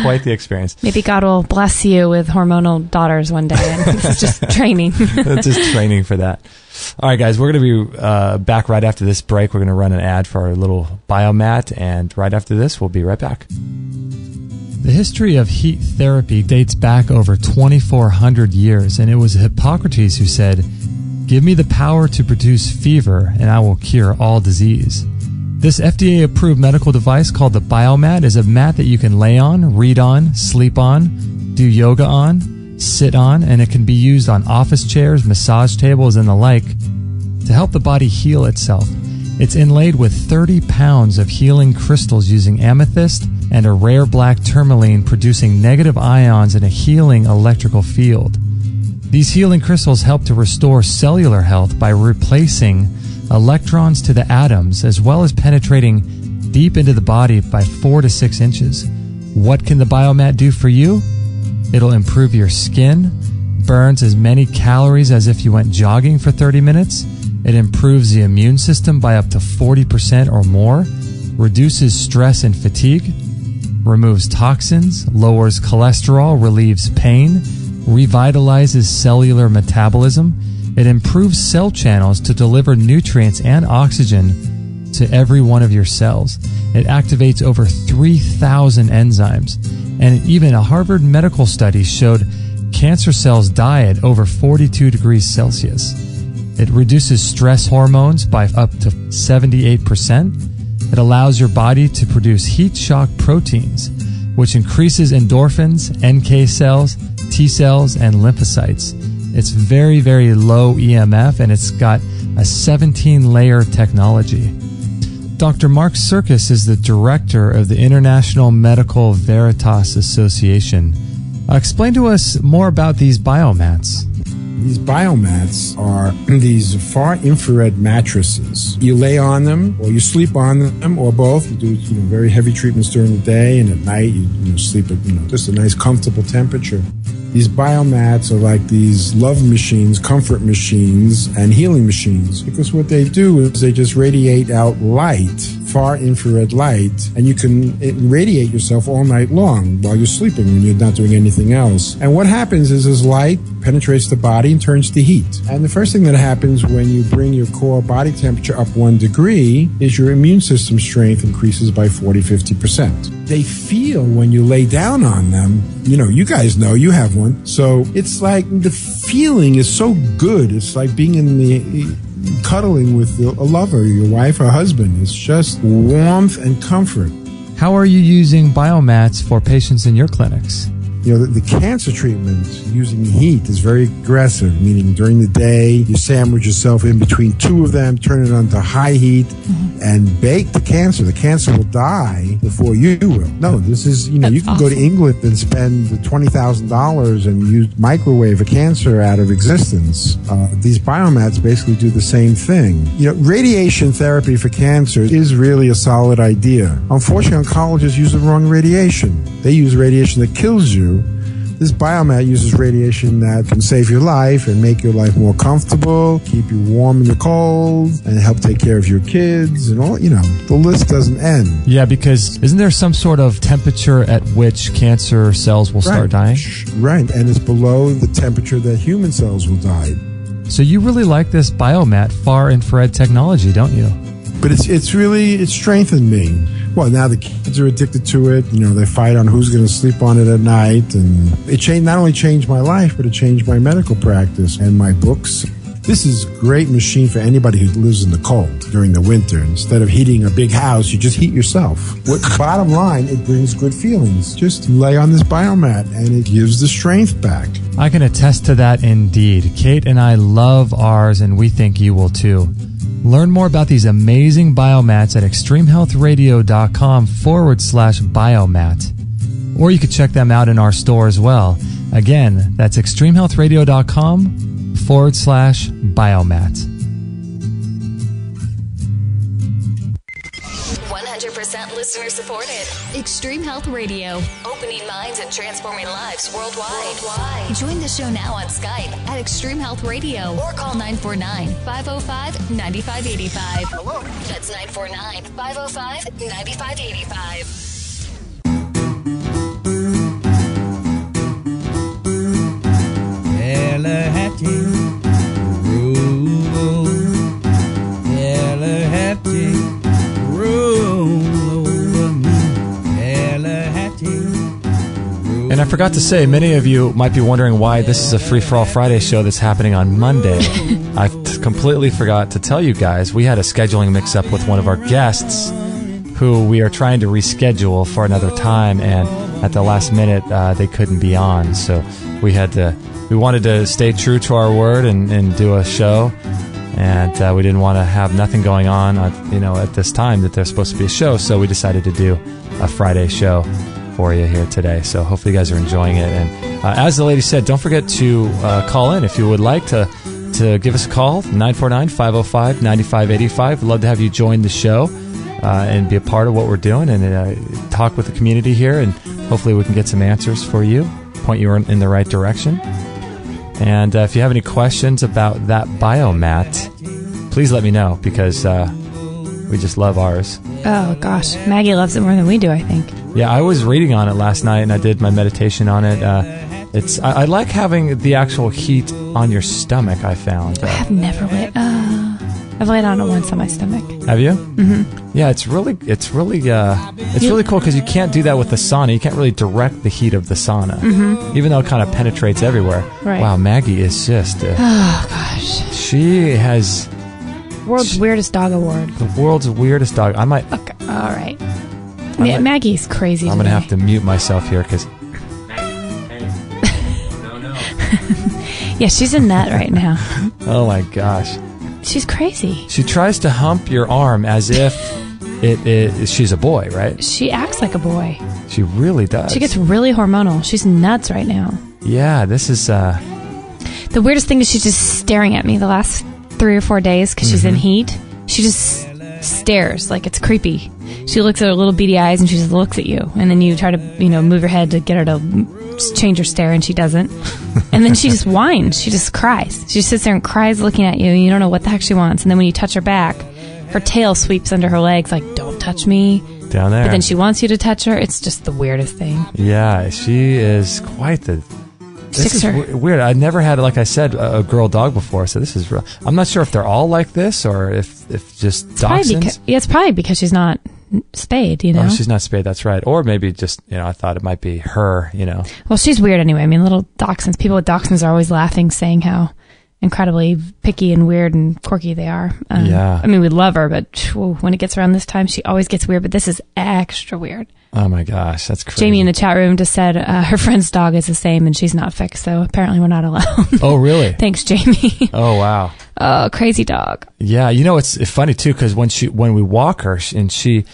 Quite the experience. Maybe God will bless you with hormonal daughters one day, and it's just training. It's just training for that. All right, guys, we're going to be back right after this break. We're going to run an ad for our little Biomat, and right after this, we'll be right back. The history of heat therapy dates back over 2,400 years, and it was Hippocrates who said, "Give me the power to produce fever, and I will cure all disease." This FDA-approved medical device called the Biomat is a mat that you can lay on, read on, sleep on, do yoga on, sit on, and it can be used on office chairs, massage tables, and the like to help the body heal itself. It's inlaid with 30 pounds of healing crystals using amethyst and a rare black tourmaline, producing negative ions in a healing electrical field. These healing crystals help to restore cellular health by replacing electrons to the atoms, as well as penetrating deep into the body by 4 to 6 inches. What can the Biomat do for you? It'll improve your skin, burns as many calories as if you went jogging for 30 minutes. It improves the immune system by up to 40% or more, reduces stress and fatigue, removes toxins, lowers cholesterol, relieves pain, revitalizes cellular metabolism. It improves cell channels to deliver nutrients and oxygen to every one of your cells. It activates over 3,000 enzymes. And even a Harvard medical study showed cancer cells die at over 42 degrees Celsius. It reduces stress hormones by up to 78%. It allows your body to produce heat shock proteins, which increases endorphins, NK cells, T cells, and lymphocytes. It's very, very low EMF, and it's got a 17-layer technology. Dr. Mark Sirkis is the director of the International Medical Veritas Association. Explain to us more about these biomats. These biomats are these far infrared mattresses. You lay on them, or you sleep on them, or both. You do very heavy treatments during the day, and at night you sleep at just a nice comfortable temperature. These biomats are like these love machines, comfort machines, and healing machines, because what they do is they just radiate out light, far infrared light, and you can radiate yourself all night long while you're sleeping when you're not doing anything else. And what happens is this light penetrates the body and turns to heat. And the first thing that happens when you bring your core body temperature up 1 degree is your immune system strength increases by 40-50%. They feel when you lay down on them, you guys know, you have one. So it's like the feeling is so good. It's like being in the cuddling with a lover, your wife or husband. It's just warmth and comfort. How are you using biomats for patients in your clinics? The cancer treatment using heat is very aggressive, meaning during the day, you sandwich yourself in between two of them, turn it on to high heat, and bake the cancer. The cancer will die before you will. No, this is, you can go to England and spend $20,000 and use microwave a cancer out of existence. These biomats basically do the same thing. Radiation therapy for cancer is really a solid idea. Unfortunately, oncologists use the wrong radiation. They use radiation that kills you. This biomat uses radiation that can save your life and make your life more comfortable, keep you warm in the cold, and help take care of your kids and all. The list doesn't end. Yeah, because isn't there some sort of temperature at which cancer cells will start dying? Right, and it's below the temperature that human cells will die. So you really like this biomat far infrared technology, don't you? But it's strengthened me. Well, now the kids are addicted to it. They fight on who's going to sleep on it at night. And it not only changed my life, but it changed my medical practice and my books. This is a great machine for anybody who lives in the cold during the winter. Instead of heating a big house, you just heat yourself. Bottom line, it brings good feelings. Just lay on this biomat, and it gives the strength back. I can attest to that indeed. Kate and I love ours, and we think you will too. Learn more about these amazing biomats at extremehealthradio.com/biomat. Or you could check them out in our store as well. Again, that's extremehealthradio.com/biomat. 100% listener supported. Extreme Health Radio. Opening minds and transforming lives worldwide. Join the show now on Skype at Extreme Health Radio or call 949-505-9585. Hello. That's 949-505-9585. And I forgot to say, many of you might be wondering why this is a Free For All Friday show that's happening on Monday. I completely forgot to tell you guys, we had a scheduling mix-up with one of our guests who we are trying to reschedule for another time, and at the last minute, they couldn't be on. So we wanted to stay true to our word and do a show, and we didn't want to have nothing going on, at this time that there's supposed to be a show, so we decided to do a Friday show for you here today. So hopefully you guys are enjoying it. And as the lady said, don't forget to call in if you would like to give us a call, 949-505-9585. We'd love to have you join the show and be a part of what we're doing and talk with the community here, and hopefully we can get some answers for you, point you in the right direction. And if you have any questions about that biomat, please let me know, because we just love ours. Oh, gosh. Maggie loves it more than we do, I think. Yeah, I was reading on it last night, and I did my meditation on it. I like having the actual heat on your stomach, I found. I've never laid... I've laid on it once on my stomach. Have you? Mm-hmm. Yeah, it's really cool, because you can't do that with the sauna. You can't really direct the heat of the sauna, even though it kind of penetrates everywhere. Right. Wow, Maggie is just... oh, gosh. She has... World's weirdest dog award. The world's weirdest dog. I might... Okay, all right. Maggie's crazy. I'm going to have to mute myself here, because... No. Yeah, she's a nut right now. Oh, my gosh. She's crazy. She tries to hump your arm as if she's a boy, right? She acts like a boy. She really does. She gets really hormonal. She's nuts right now. Yeah, this is... The weirdest thing is she's just staring at me the last 3 or 4 days because she's in heat. She just stares like it's creepy. She looks at her little beady eyes and she just looks at you. And then you try to, move her head to get her to change her stare, and she doesn't. And then she just whines. She just cries. She just sits there and cries looking at you, and you don't know what the heck she wants. And then when you touch her back, her tail sweeps under her legs like, don't touch me. Down there. But then she wants you to touch her. It's just the weirdest thing. Yeah, she is quite the... This is her. Weird. I never had, like I said, a girl dog before, so this is real. I'm not sure if they're all like this or if just dachshunds. It's probably because she's not spayed, Oh, she's not spayed, that's right. Or maybe just, I thought it might be her, Well, she's weird anyway. I mean, little dachshunds, people with dachshunds are always laughing, saying how incredibly picky and weird and quirky they are. Yeah. I mean, we love her, but when it gets around this time, she always gets weird, but this is extra weird. Oh my gosh, that's crazy. Jamie in the chat room just said her friend's dog is the same and she's not fixed, so apparently we're not alone. Oh, really? Thanks, Jamie. Oh, wow. Oh, crazy dog. Yeah, it's funny too, because when we walk her and she,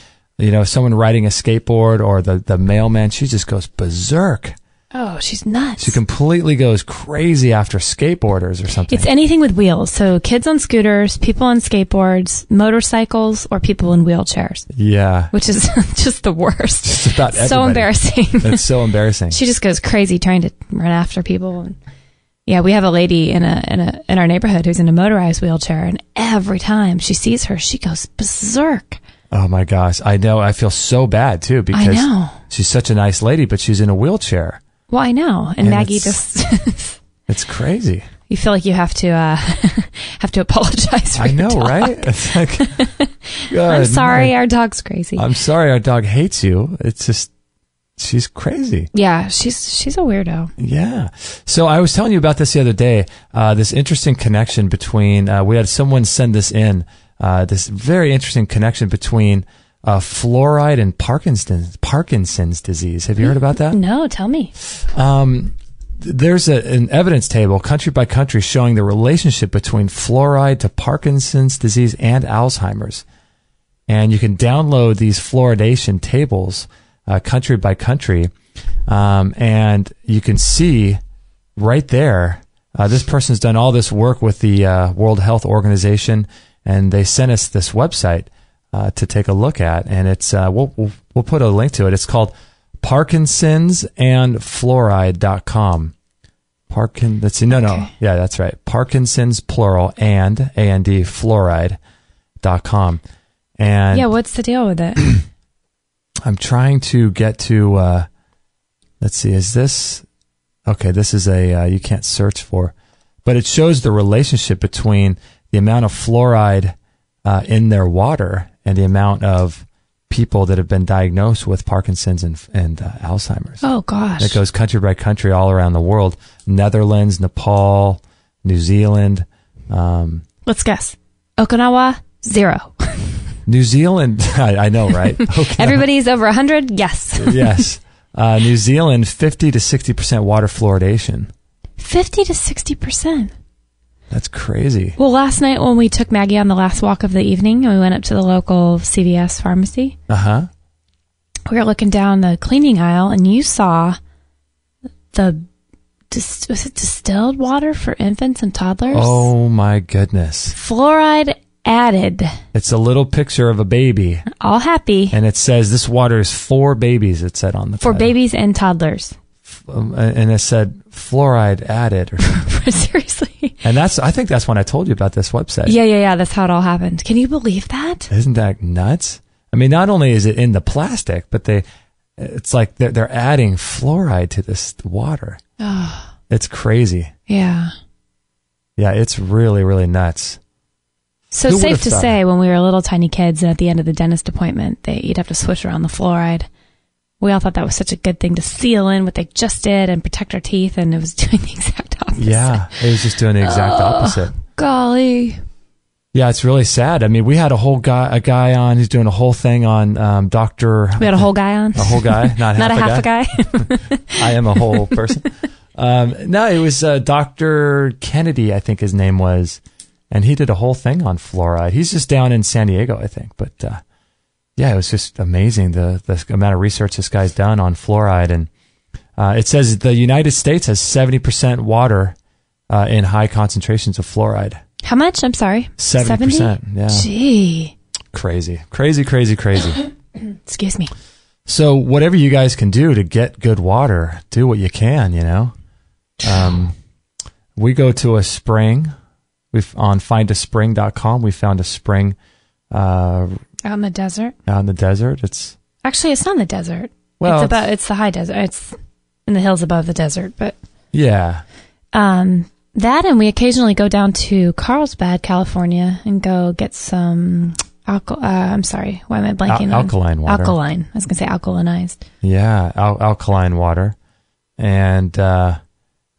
someone riding a skateboard or the mailman, she just goes berserk. Oh, she's nuts. She completely goes crazy after skateboarders or something. It's anything with wheels. So kids on scooters, people on skateboards, motorcycles, or people in wheelchairs. Yeah. Which is just the worst. Just about everybody. So embarrassing. It's so embarrassing. She just goes crazy trying to run after people. And yeah, we have a lady in our neighborhood who's in a motorized wheelchair, and every time she sees her, she goes berserk. Oh my gosh. I know. I feel so bad too, because I know. She's such a nice lady, but she's in a wheelchair. Well, I know. And Maggie just... It's crazy. You feel like you have to apologize for your dog. Right? It's like, I'm sorry, our dog's crazy. I'm sorry our dog hates you. It's just, she's crazy. Yeah, she's a weirdo. Yeah. So I was telling you about this the other day, this interesting connection between, we had someone send this in, this very interesting connection between fluoride and Parkinson's disease. Have you heard about that? No, tell me. There's an evidence table, country by country, showing the relationship between fluoride to Parkinson's disease and Alzheimer's. And you can download these fluoridation tables, country by country, and you can see right there, this person's done all this work with the World Health Organization, and they sent us this website to take a look at, and it's we'll put a link to it. It's called ParkinsonsandFluoride.com. Let's see. No. Yeah, that's right. Parkinson's plural and A-N-D fluoride.com. And yeah, what's the deal with it? I'm trying to get to, let's see, is this, okay, this is you can't search for, but it shows the relationship between the amount of fluoride in their water and the amount of people that have been diagnosed with Parkinson's and Alzheimer's. Oh, gosh. It goes country by country all around the world. Netherlands, Nepal, New Zealand. Let's guess. Okinawa, 0. New Zealand, I know, right? Okinawa. Everybody's over 100? Yes. Yes. New Zealand, 50 to 60% water fluoridation. 50 to 60%. That's crazy. Well, last night when we took Maggie on the last walk of the evening, and we went up to the local CVS pharmacy. Uh-huh. We were looking down the cleaning aisle, and you saw was it distilled water for infants and toddlers? Oh, my goodness. Fluoride added. It's a little picture of a baby. All happy. And it says this water is for babies, it said on the For title. babies and toddlers. And it said fluoride added or something. Seriously. And I think that's when I told you about this website. Yeah. That's how it all happened. Can you believe that? Isn't that nuts? I mean, not only is it in the plastic, but it's like they're adding fluoride to this water. Oh. It's crazy. Yeah. Yeah, it's really, really nuts. So Who safe to thought? say, when we were little tiny kids and at the end of the dentist appointment, you'd have to switch around the fluoride. We all thought that was such a good thing to seal in what they just did and protect our teeth, and it was doing the exact opposite. Yeah, it was just doing the exact opposite. Golly. Yeah, it's really sad. I mean, we had a guy on who's doing a whole thing on Dr. We had a whole guy on? A whole guy, not half a guy. I am a whole person. No, it was Dr. Kennedy, I think his name was, and he did a whole thing on fluoride. He's just down in San Diego, I think, but yeah, it was just amazing the amount of research this guy's done on fluoride. And it says the United States has 70% water in high concentrations of fluoride. How much? I'm sorry. 70%. Yeah. Gee. Crazy. Excuse me. So whatever you guys can do to get good water, do what you can, you know. We go to a spring. On findaspring.com, we found a spring out in the desert. Out in the desert. It's not in the desert. Well, it's the high desert. It's in the hills above the desert, but yeah. That, and we occasionally go down to Carlsbad, California, and go get some I'm sorry, why am I blanking on? Alkaline water. Alkaline. I was going to say alkalinized. Yeah, alkaline water. And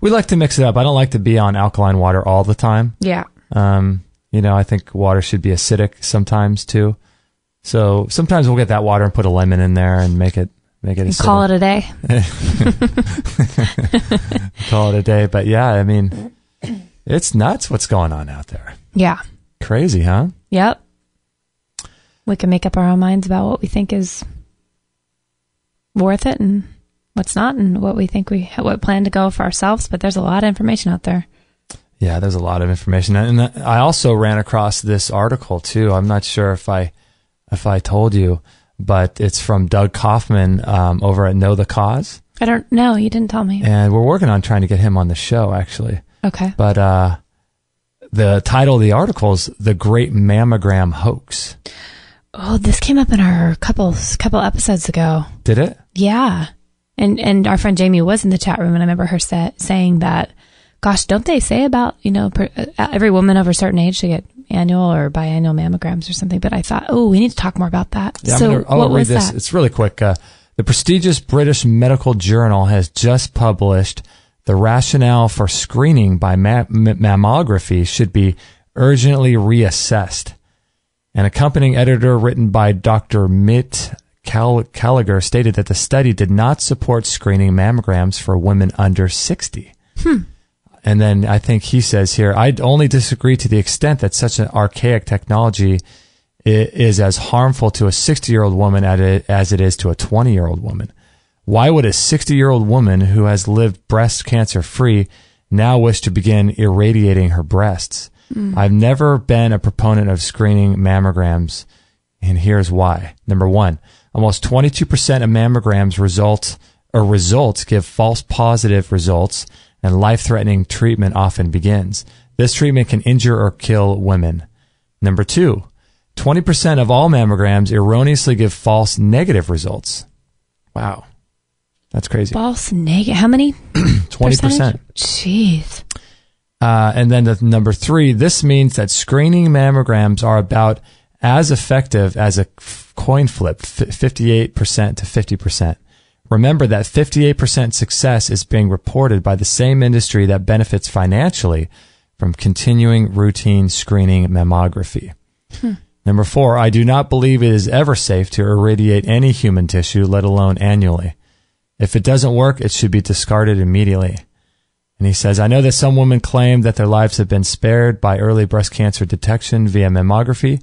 we like to mix it up. I don't like to be on alkaline water all the time. Yeah. You know, I think water should be acidic sometimes too. So sometimes we'll get that water and put a lemon in there and make it acidic. Call it a day. Call it a day. But yeah, I mean, it's nuts what's going on out there. Yeah. Crazy, huh? Yep. We can make up our own minds about what we think is worth it and what's not, and what we think what plan to go for ourselves. But there's a lot of information out there. Yeah, there's a lot of information. And I also ran across this article too. I'm not sure if I told you, but it's from Doug Kaufman over at Know the Cause. I don't know. You didn't tell me. And we're working on trying to get him on the show, actually. Okay. But the title of the article is The Great Mammogram Hoax. Oh, this came up in our couple episodes ago. Did it? Yeah. And our friend Jamie was in the chat room, and I remember her saying that, gosh, don't they say about, every woman over a certain age should get annual or biannual mammograms or something? But I thought, we need to talk more about that. Yeah, so I'll what read was this. that? It's really quick. The prestigious British Medical Journal has just published the rationale for screening by mammography should be urgently reassessed. An accompanying editor written by Dr. Mitt Gallagher stated that the study did not support screening mammograms for women under 60. And then I think he says here, I'd only disagree to the extent that such an archaic technology is as harmful to a 60-year-old woman as it is to a 20-year-old woman. Why would a 60-year-old woman who has lived breast cancer free now wish to begin irradiating her breasts? I've never been a proponent of screening mammograms, and here's why. Number one, almost 22% of mammograms results give false positive results, and life-threatening treatment often begins. This treatment can injure or kill women. Number two, 20% of all mammograms erroneously give false negative results. Wow. That's crazy. False negative. How many? 20%. Jeez. And then the number three, this means that screening mammograms are about as effective as a coin flip, 58% to 50%. Remember that 58% success is being reported by the same industry that benefits financially from continuing routine screening mammography. Number four, I do not believe it is ever safe to irradiate any human tissue, let alone annually. If it doesn't work, it should be discarded immediately. And he says, I know that some women claim that their lives have been spared by early breast cancer detection via mammography.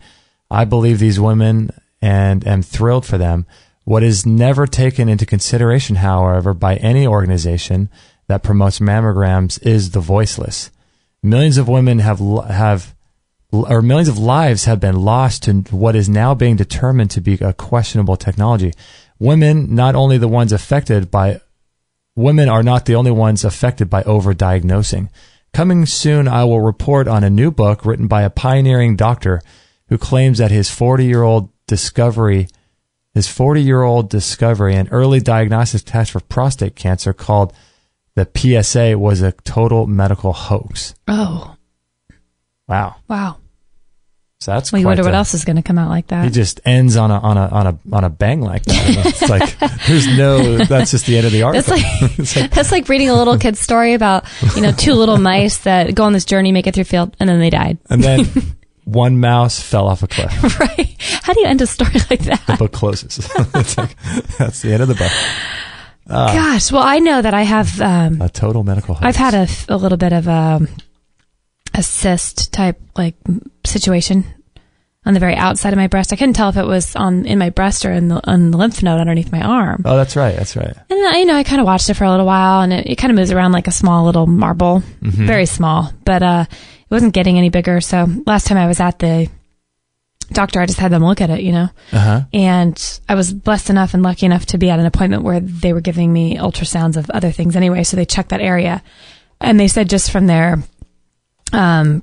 I believe these women and am thrilled for them. What is never taken into consideration, however, by any organization that promotes mammograms is the voiceless. Millions of women millions of lives have been lost to what is now being determined to be a questionable technology. Women are not the only ones affected by overdiagnosing. Coming soon, I will report on a new book written by a pioneering doctor who claims that his 40-year-old discovery and early diagnostic test for prostate cancer called the PSA was a total medical hoax. Oh. Wow. So that's you wonder what else is going to come out like that. He just ends on a bang like that. It's like that's just the end of the article. That's like reading a little kid's story about, two little mice that go on this journey, make it through field, and then they died. And then one mouse fell off a cliff. Right. How do you end a story like that? The book closes. It's like, that's the end of the book. Gosh. Well, I know that I have a total medical hoax. I've had a little bit of a cyst type situation on the very outside of my breast. I couldn't tell if it was in my breast or on the lymph node underneath my arm. Oh, that's right. That's right. And I kind of watched it for a little while, and it kind of moves around like a small little marble, very small, but it wasn't getting any bigger. So last time I was at the doctor, I just had them look at it, and I was blessed enough and lucky enough to be at an appointment where they were giving me ultrasounds of other things anyway. So they checked that area, and they said just from their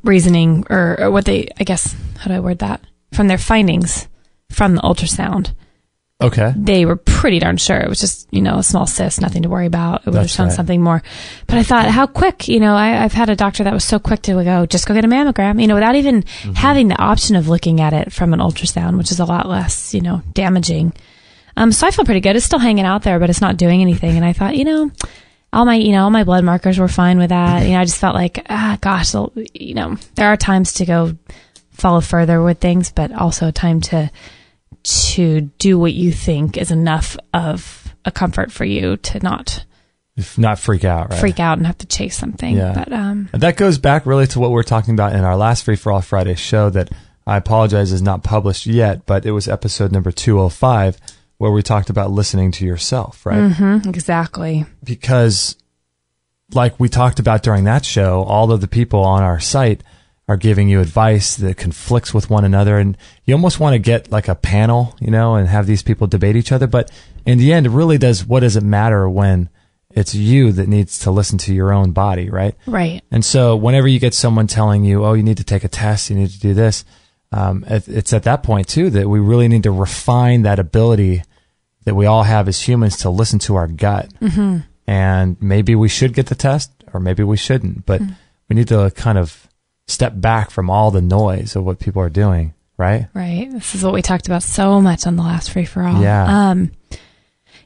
reasoning or what they, I guess, how do I word that? From their findings from the ultrasound. Okay. They were pretty darn sure it was just, a small cyst, nothing to worry about. It would have shown something more. But I thought, how quick, I've had a doctor that was so quick to go, just go get a mammogram, without even having the option of looking at it from an ultrasound, which is a lot less, damaging. So I feel pretty good. It's still hanging out there, but it's not doing anything. And I thought, all my blood markers were fine with that. I just felt like, gosh, there are times to go follow further with things, but also a time to do what you think is enough of a comfort for you to not freak out, right? Freak out and have to chase something. Yeah. But and that goes back really to what we were talking about in our last Free for All Friday show that I apologize is not published yet, but it was episode number 205 where we talked about listening to yourself, right? Exactly. Because like we talked about during that show, all of the people on our site are giving you advice that conflicts with one another. And you almost want to get like a panel, and have these people debate each other. But in the end, it really what does it matter when it's you that needs to listen to your own body, right? Right. And so whenever you get someone telling you, oh, you need to take a test, you need to do this, it's at that point too that we really need to refine that ability that we all have as humans to listen to our gut. And maybe we should get the test or maybe we shouldn't, but we need to kind of step back from all the noise of what people are doing, right? Right. This is what we talked about so much on the last Free for All. Yeah.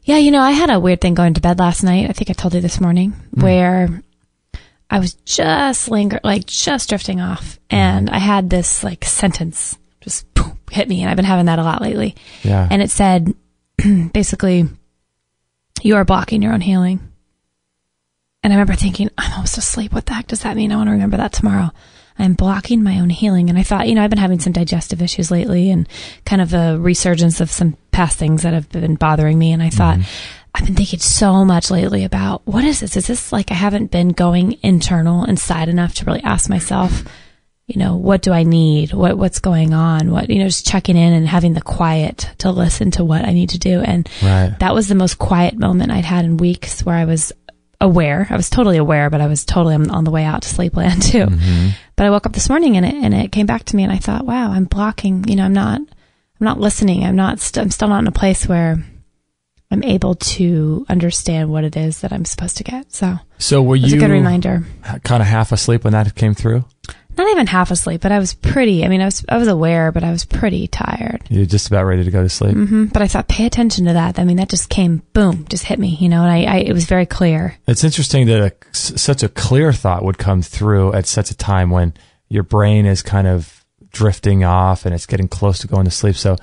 Yeah, I had a weird thing going to bed last night. I think I told you this morning where I was just just drifting off, and I had this sentence just boom, hit me, and I've been having that a lot lately. Yeah. And it said, basically, you are blocking your own healing. And I remember thinking, I'm almost asleep. What the heck does that mean? I want to remember that tomorrow. I'm blocking my own healing. And I thought, I've been having some digestive issues lately and kind of a resurgence of some past things that have been bothering me. And I thought, I've been thinking so much lately about what is this? Is this like I haven't been going internal inside enough to really ask myself, what do I need? What's going on? Just checking in and having the quiet to listen to what I need to do. And that was the most quiet moment I'd had in weeks where I was aware. I was totally aware, but I was totally on the way out to sleepland too. But I woke up this morning and it came back to me, and I thought, wow, I'm blocking, I'm not listening. I'm still not in a place where I'm able to understand what it is that I'm supposed to get. So were you a good reminder. Kind of half asleep when that came through? Not even half asleep, but I was pretty, I was aware, but I was pretty tired. You're just about ready to go to sleep. But I thought, pay attention to that. That just came, boom, just hit me, and it was very clear. It's interesting that such a clear thought would come through at such a time when your brain is kind of drifting off and it's getting close to going to sleep. So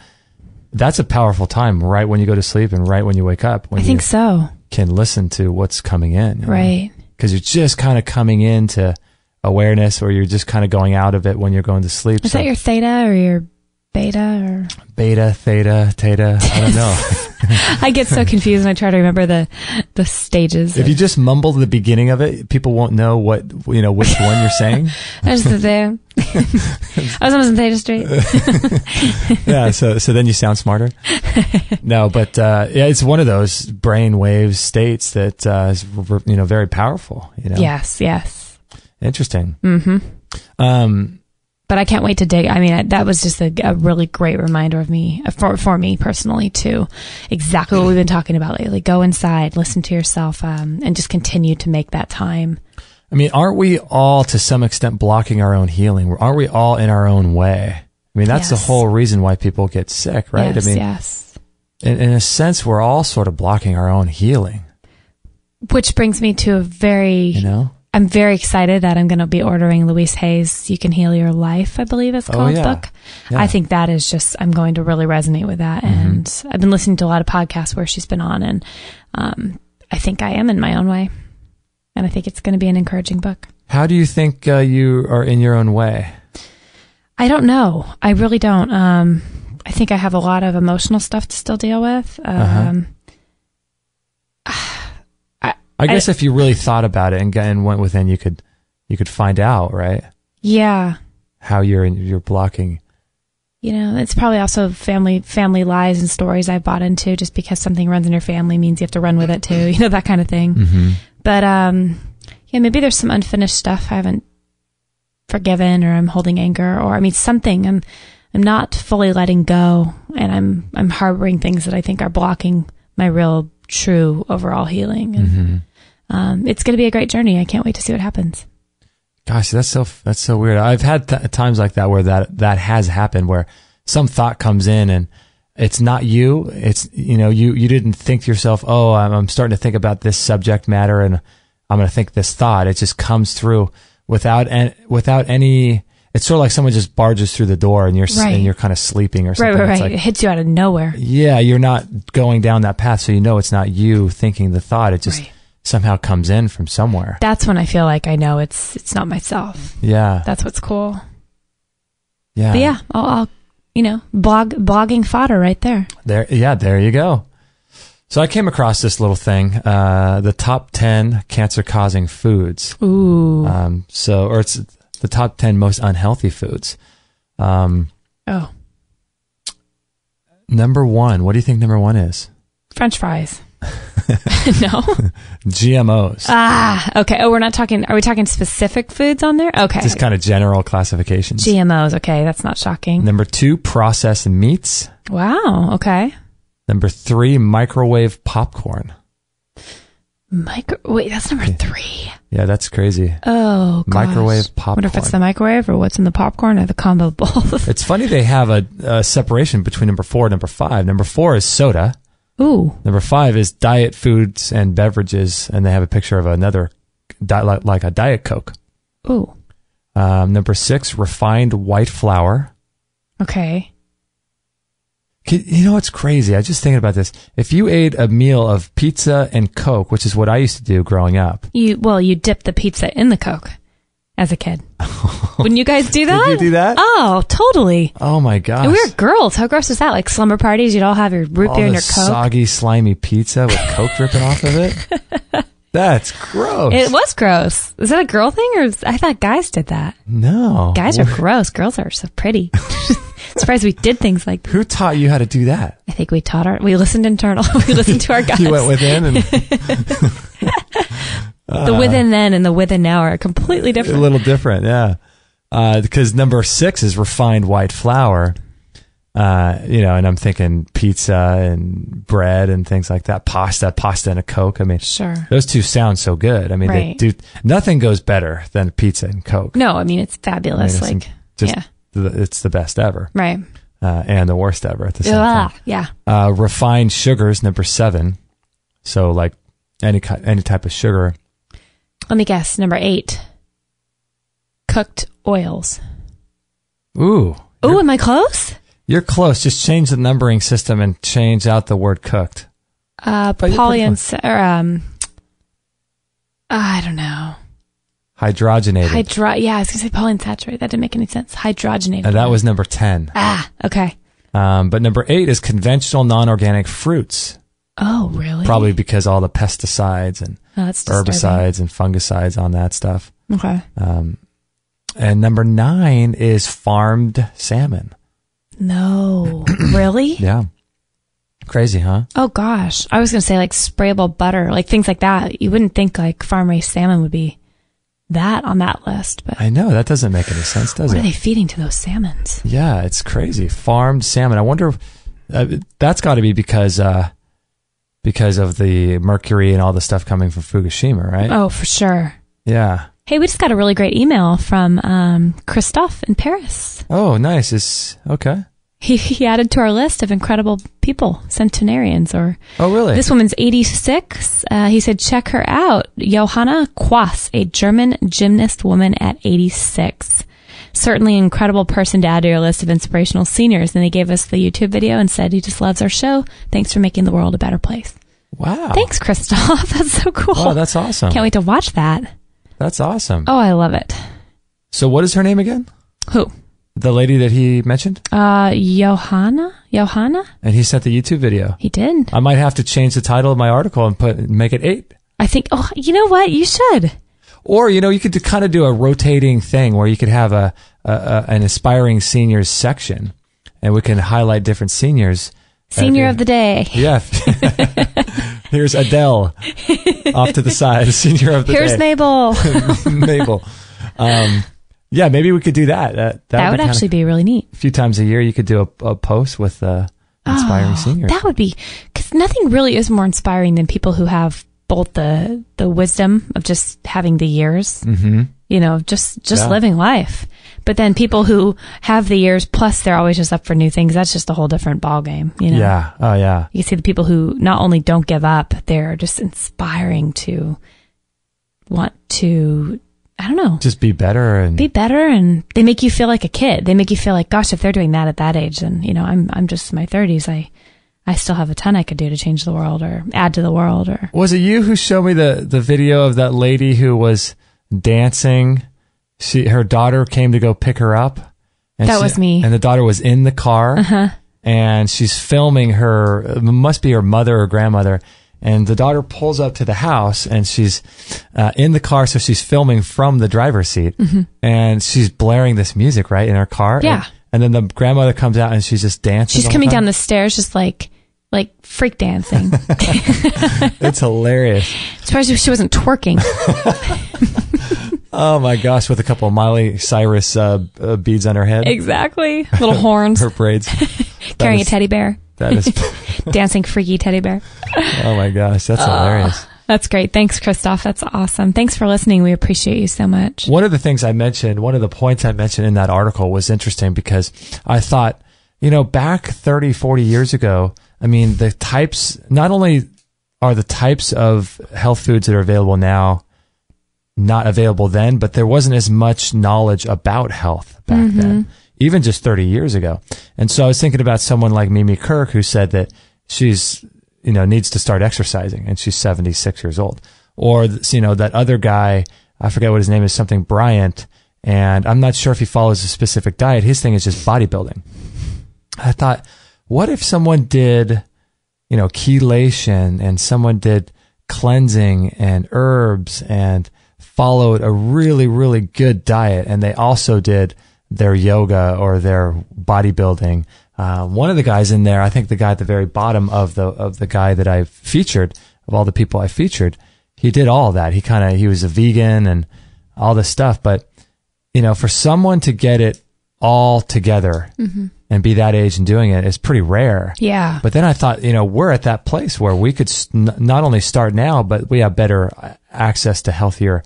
that's a powerful time, right when you go to sleep and right when you wake up. When I think so. Can listen to what's coming in. Right. Because you're just kind of coming into awareness, or you're just kind of going out of it when you're going to sleep. Is that your theta or your beta or beta, theta, theta? I don't know. I get so confused when I try to remember the stages. If you just mumble the beginning of it, people won't know which one you're saying. I was just there. I was almost in theta street. Yeah. So then you sound smarter. No, but it's one of those brain wave states that is very powerful. Yes. Interesting. But I can't wait to dig. That was just a really great reminder of me, for me personally, too. Exactly what we've been talking about lately. Go inside, listen to yourself, and just continue to make that time. Aren't we all, to some extent, blocking our own healing? Aren't we all in our own way? That's the whole reason why people get sick, right? Yes. In a sense, we're all sort of blocking our own healing. Which brings me to a very... I'm very excited that I'm going to be ordering Louise Hay's You Can Heal Your Life, I believe it's called, book. Yeah. I think that is I'm going to really resonate with that. And I've been listening to a lot of podcasts where she's been on, and I think I am in my own way. And I think it's going to be an encouraging book. How do you think you are in your own way? I don't know. I really don't. I think I have a lot of emotional stuff to still deal with. I guess if you really thought about it and went within, you could find out, right? Yeah. How you're blocking. You know, it's probably also family lies and stories I've bought into. Just because something runs in your family means you have to run with it too. You know, that kind of thing. Mm-hmm. But yeah, maybe there's some unfinished stuff I haven't forgiven, or I'm holding anger, or I mean something I'm not fully letting go, and I'm harboring things that I think are blocking my real, true overall healing. And it's going to be a great journey. I can't wait to see what happens. Gosh, that's so weird. I've had times like that where that has happened, where some thought comes in and it's not you. It's, you know, you didn't think to yourself, oh, I'm starting to think about this subject matter and I'm going to think this thought. It just comes through without any. It's sort of like someone just barges through the door and you're kind of sleeping or something. Right. It's like, it hits you out of nowhere. Yeah, you're not going down that path, so you know it's not you thinking the thought. It just somehow comes in from somewhere. That's when I feel like I know it's not myself. Yeah. That's what's cool. Yeah. But yeah, I'll you know, blogging fodder right there. There you go. So I came across this little thing, the top 10 cancer-causing foods. Ooh. Or it's the top 10 most unhealthy foods. Number 1. What do you think number 1 is? French fries. No. GMOs. Okay. Oh, are we talking specific foods on there? Okay. Just kind of general classifications. GMOs. Okay. That's not shocking. Number 2, processed meats. Wow. Okay. Number 3, microwave popcorn. Wait, that's number 3. Yeah, that's crazy. Oh, gosh. Microwave popcorn. I wonder if it's the microwave or what's in the popcorn or the combo of both. It's funny they have a separation between number 4 and number 5. Number 4 is soda. Ooh. Number 5 is diet foods and beverages, and they have a picture of another, like a Diet Coke. Ooh. Number 6, refined white flour. Okay. You know what's crazy? I was just thinking about this. If you ate a meal of pizza and Coke, which is what I used to do growing up. You dip the pizza in the Coke as a kid. Wouldn't you guys do that? Did you do that? Oh, totally. Oh my gosh. And we were girls. How gross is that? Like slumber parties, you'd all have your root beer and your Coke. Soggy, slimy pizza with Coke dripping off of it. That's gross. It was gross. Is that a girl thing, or I thought guys did that? No. Guys are gross. Girls are so pretty. Surprised we did things like that. Who taught you how to do that? I think we listened internal. We listened to our guys. You went within and the within then and the within now are completely different. A little different, yeah. Because number 6 is refined white flour. And I'm thinking pizza and bread and things like that. Pasta and a Coke. I mean, sure. Those two sound so good. I mean, right. Nothing goes better than pizza and Coke. No, I mean, it's fabulous. It's the best ever. Right. And the worst ever at the same time. Yeah. Refined sugars, number 7. So like any type of sugar. Let me guess. Number 8. Cooked oils. Ooh. Ooh, am I close? You're close. Just change the numbering system and change out the word cooked. I don't know. Hydrogenated. Yeah, I was going to say polyunsaturated. That didn't make any sense. Hydrogenated. And that was number 10. Okay. But number 8 is conventional non-organic fruits. Oh, really? Probably because all the pesticides and herbicides and fungicides on that stuff. Okay. And number 9 is farmed salmon. No. Really? Yeah. Crazy, huh? Oh, gosh. I was going to say like sprayable butter, like things like that. You wouldn't think like farm-raised salmon would be that on that list. But I know. That doesn't make any sense, does it? What are they feeding to those salmons? Yeah, it's crazy. Farmed salmon. I wonder, that's got to be because of the mercury and all the stuff coming from Fukushima, right? Oh, for sure. Yeah. Hey, we just got a really great email from Christophe in Paris. Oh, nice. Okay. He added to our list of incredible people, centenarians. Oh, really? This woman's 86. He said, check her out. Johanna Quass, a German gymnast woman at 86. Certainly an incredible person to add to your list of inspirational seniors. And they gave us the YouTube video and said he just loves our show. Thanks for making the world a better place. Wow. Thanks, Christophe. That's so cool. Wow, that's awesome. Can't wait to watch that. That's awesome. Oh, I love it. So what is her name again? Who? The lady that he mentioned? Johanna? And he sent the YouTube video. He did. I might have to change the title of my article and make it 8. I think, you know what? You should. Or, you could kind of do a rotating thing where you could have an inspiring seniors section, and we can highlight different seniors. Senior of the day. Yeah. Here's Adele off to the side, senior of the Here's day. Mabel. Mabel. Yeah, maybe we could do that. That would actually be really neat. A few times a year, you could do a post with inspiring seniors. That would be, because nothing really is more inspiring than people who have both the wisdom of just having the years, just living life. But then people who have the years, plus they're always just up for new things. That's just a whole different ballgame, Yeah. Oh, yeah. You see the people who not only don't give up, they're just inspiring to want to, I don't know. Just be better. And they make you feel like a kid. They make you feel like, gosh, if they're doing that at that age, then, I'm just in my 30s. I still have a ton I could do to change the world or add to the world. Or was it you who showed me the video of that lady who was dancing? Her daughter came to go pick her up. And that was me. And the daughter was in the car. And she's filming her, it must be her mother or grandmother. And the daughter pulls up to the house, and she's in the car, so she's filming from the driver's seat. And she's blaring this music, right, in her car. Yeah. And then the grandmother comes out, and she's just dancing. She's coming down the stairs just like freak dancing. It's hilarious. Surprised she wasn't twerking. Oh my gosh, with a couple of Miley Cyrus beads on her head. Exactly. Little horns. Her braids. Carrying a teddy bear. That is dancing freaky teddy bear. Oh my gosh, that's hilarious. That's great. Thanks, Christoph. That's awesome. Thanks for listening. We appreciate you so much. One of the points I mentioned in that article was interesting because I thought, back 30, 40 years ago, I mean, not only are the types of health foods that are available now not available then, but there wasn't as much knowledge about health back then, even just 30 years ago. And so I was thinking about someone like Mimi Kirk, who said that she's, needs to start exercising, and she's 76 years old. Or, that other guy, I forget what his name is, something Bryant, and I'm not sure if he follows a specific diet. His thing is just bodybuilding. I thought, what if someone did, chelation, and someone did cleansing and herbs and followed a really, really good diet, and they also did their yoga or their bodybuilding. One of the guys in there, I think the guy at the very bottom of the guy that I featured, of all the people I featured, he did all that. He was a vegan and all this stuff. But, for someone to get it all together and be that age and doing it is pretty rare. Yeah. But then I thought, we're at that place where we could not only start now, but we have better access to healthier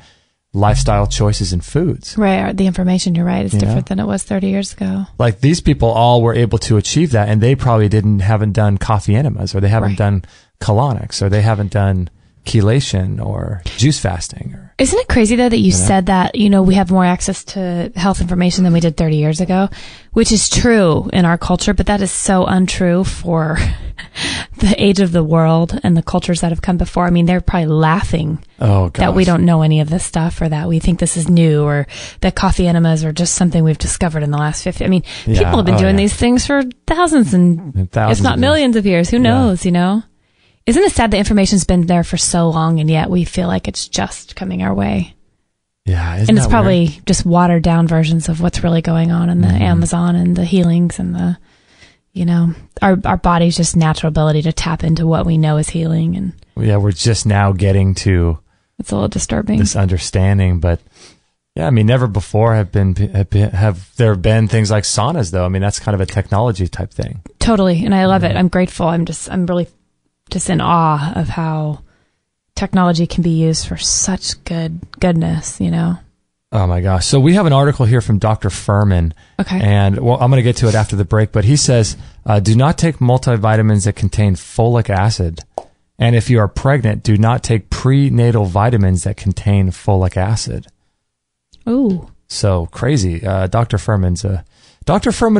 lifestyle choices and foods. Right. The information, you're right, is different than it was 30 years ago. Like these people all were able to achieve that, and they probably haven't done coffee enemas, or they haven't done colonics, or they haven't done chelation or juice fasting. Isn't it crazy though that you said that, we have more access to health information than we did 30 years ago, which is true in our culture, but that is so untrue for the age of the world and the cultures that have come before. I mean, they're probably laughing that we don't know any of this stuff, or that we think this is new, or that coffee enemas are just something we've discovered in the last 50. I mean, people have been doing these things for thousands, if not millions of years. Who knows, Isn't it sad the information's been there for so long, and yet we feel like it's just coming our way? Yeah. And it's probably just watered down versions of what's really going on in the Amazon and the healings and the, our body's just natural ability to tap into what we know is healing. And yeah, we're just now getting to it's a little disturbing, this understanding. But yeah, I mean, never before have there been things like saunas, though. I mean, that's kind of a technology type thing. Totally. And I love it. I'm grateful. I'm really just in awe of how technology can be used for such goodness, Oh my gosh. So we have an article here from Dr. Furman. Okay. And I'm going to get to it after the break, but he says, do not take multivitamins that contain folic acid. And if you are pregnant, do not take prenatal vitamins that contain folic acid. Ooh. So crazy. Dr. Furman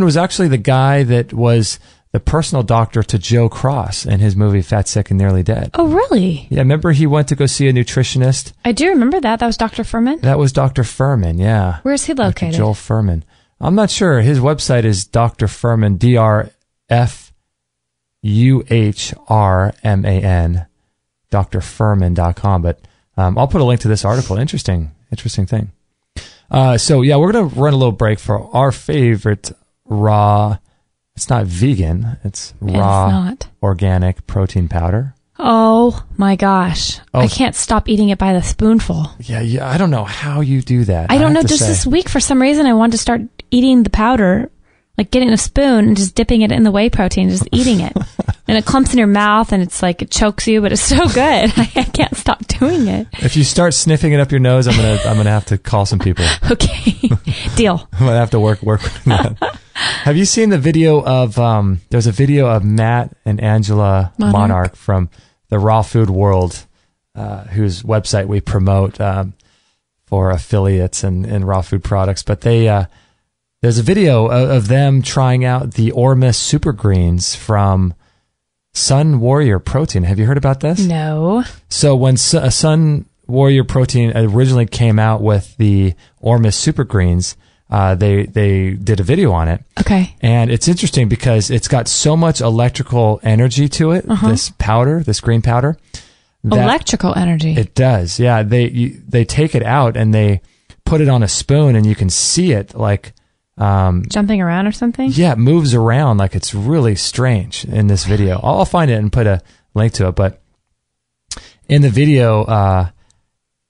was actually the guy that was the personal doctor to Joe Cross in his movie Fat, Sick, and Nearly Dead. Oh, really? Yeah, remember he went to go see a nutritionist? I do remember that. That was Dr. Furman? That was Dr. Furman, yeah. Where's he located? Dr. Joel Furman. I'm not sure. His website is Dr. Fuhrman, DrFuhrman, drfuhrman.com. But I'll put a link to this article. Interesting thing. So yeah, we're going to run a little break for our favorite raw. It's not vegan. It's raw organic protein powder. Oh my gosh. I can't stop eating it by the spoonful. Yeah. I don't know how you do that. I don't know. Just this week, for some reason, I wanted to start eating the powder, like getting a spoon and just dipping it in the whey protein, just eating it. And it clumps in your mouth and it's like, it chokes you, but it's so good. I can't stop doing it. If you start sniffing it up your nose, I'm gonna have to call some people. Okay. Deal. I'm gonna have to work with that. Have you seen the video of, there's a video of Matt and Angela Monarch from the Raw Food World, whose website we promote for affiliates and raw food products. But there's a video of them trying out the Ormus Super Greens from Sun Warrior Protein. Have you heard about this? No. So when Sun Warrior Protein originally came out with the Ormus Super Greens, they did a video on it. Okay. And it's interesting because it's got so much electrical energy to it, this green powder. Electrical energy. It does. Yeah. They take it out and they put it on a spoon and you can see it like jumping around or something? Yeah, it moves around like it's really strange in this video. I'll find it and put a link to it. But in the video,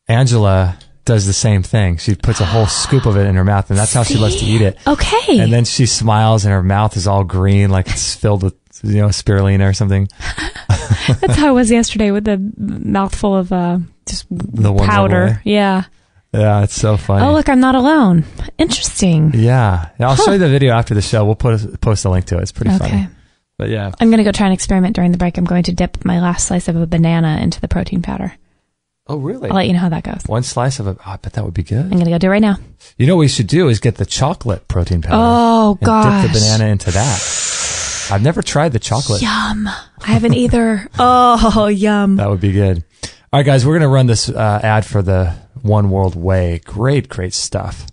Angela does the same thing. She puts a whole scoop of it in her mouth, and that's how she loves to eat it. Okay. And then she smiles, and her mouth is all green, like it's filled with spirulina or something. That's how I was yesterday with the mouthful of just the powder. Yeah. Yeah, it's so funny. Oh, look, I'm not alone. Interesting. Yeah. I'll show you the video after the show. We'll post a link to it. It's pretty funny. But yeah. I'm going to go try an experiment during the break. I'm going to dip my last slice of a banana into the protein powder. Oh, really? I'll let you know how that goes. One slice of it. Oh, I bet that would be good. I'm going to go do it right now. You know what we should do is get the chocolate protein powder. Oh, gosh. Dip the banana into that. I've never tried the chocolate. Yum. I haven't either. Oh, yum. That would be good. All right, guys, we're going to run this ad for the One World Whey. Great stuff.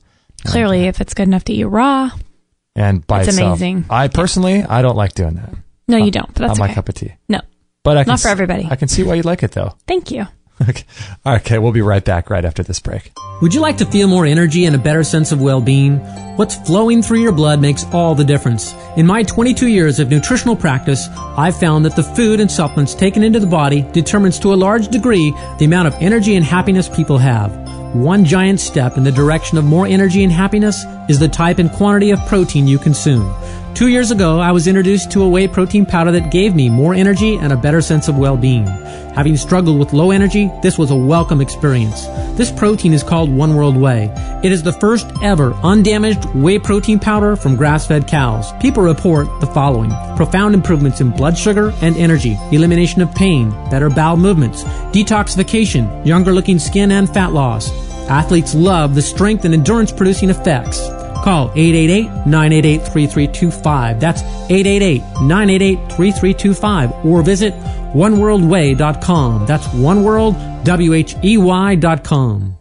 Clearly, if it's good enough to eat raw. And by it's itself. Amazing. I personally don't like doing that. No, you don't. But that's not okay. my cup of tea. No. But not for everybody. I can see why you like it, though. Thank you. Okay. Okay, we'll be right back right after this break. Would you like to feel more energy and a better sense of well-being? What's flowing through your blood makes all the difference. In my 22 years of nutritional practice, I've found that the food and supplements taken into the body determines to a large degree the amount of energy and happiness people have. One giant step in the direction of more energy and happiness is the type and quantity of protein you consume. 2 years ago, I was introduced to a whey protein powder that gave me more energy and a better sense of well-being. Having struggled with low energy, this was a welcome experience. This protein is called One World Whey. It is the first ever undamaged whey protein powder from grass-fed cows. People report the following: profound improvements in blood sugar and energy, elimination of pain, better bowel movements, detoxification, younger-looking skin and fat loss. Athletes love the strength and endurance-producing effects. Call 888-988-3325. That's 888-988-3325. Or visit oneworldwhey.com. That's oneworldwhey.com.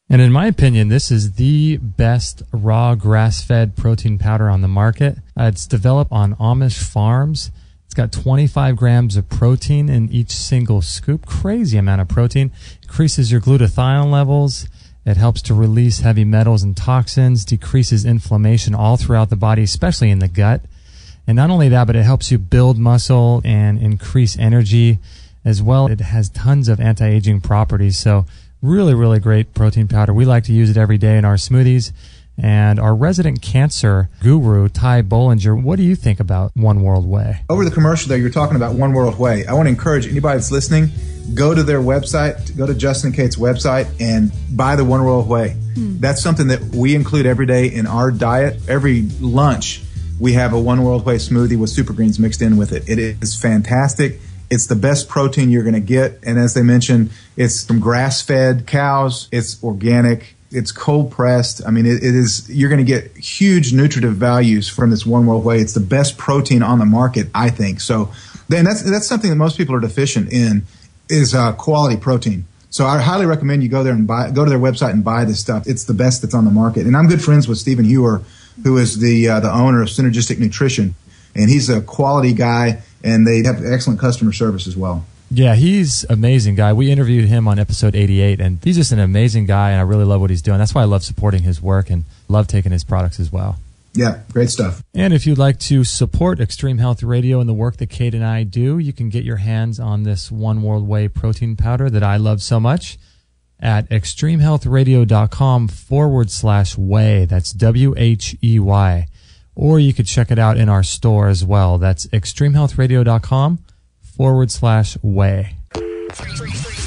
And in my opinion, this is the best raw grass-fed protein powder on the market. It's developed on Amish farms. It's got 25 grams of protein in each single scoop. Crazy amount of protein. Increases your glutathione levels. It helps to release heavy metals and toxins, decreases inflammation all throughout the body, especially in the gut. And not only that, but it helps you build muscle and increase energy as well. It has tons of anti-aging properties. So really, really great protein powder. We like to use it every day in our smoothies. And our resident cancer guru, Ty Bollinger, what do you think about One World Whey? Over the commercial there, you're talking about One World Whey. I want to encourage anybody that's listening, go to their website, go to Justin and Kate's website, and buy the One World Whey. That's something that we include every day in our diet. Every lunch, we have a One World Whey smoothie with super greens mixed in with it. It is fantastic. It's the best protein you're going to get. And as they mentioned, it's from grass-fed cows. It's organic. It's cold pressed. I mean, it is, you're going to get huge nutritive values from this One World Whey. It's the best protein on the market, I think. So then that's something that most people are deficient in is quality protein. So I highly recommend you go there and go to their website and buy this stuff. It's the best that's on the market. And I'm good friends with Stephen Hewer, who is the owner of Synergistic Nutrition, and he's a quality guy, and they have excellent customer service as well. Yeah, he's an amazing guy. We interviewed him on episode 88, and he's just an amazing guy, and I really love what he's doing. That's why I love supporting his work and love taking his products as well. Yeah, great stuff. And if you'd like to support Extreme Health Radio and the work that Kate and I do, you can get your hands on this One World Whey protein powder that I love so much at extremehealthradio.com/whey. That's WHEY. Or you could check it out in our store as well. That's extremehealthradio.com/whey.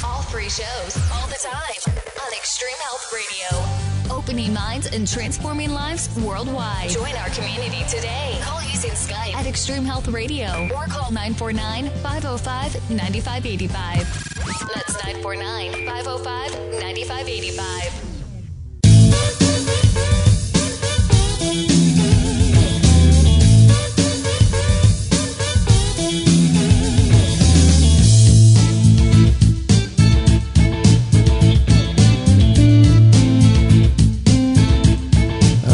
All three shows, all the time, on Extreme Health Radio. Opening minds and transforming lives worldwide. Join our community today. Call using Skype at Extreme Health Radio or call 949-505-9585. That's 949-505-9585.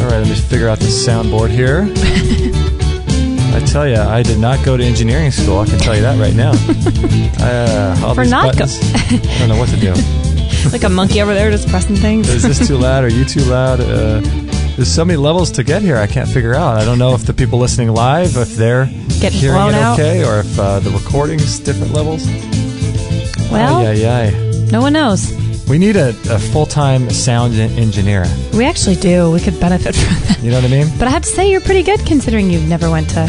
Let me figure out the soundboard here. I tell you, I did not go to engineering school. I can tell you that right now. All For these not buttons, I don't know what to do. Like a monkey over there just pressing things. Is this too loud? Are you too loud? There's so many levels to get here. I can't figure out. I don't know if the people listening live, if they're hearing blown it out. okay, or if the recording's different levels. Well, no one knows. We need a full-time sound engineer. We actually do. We could benefit from that. You know what I mean? But I have to say, you're pretty good considering you've never went to,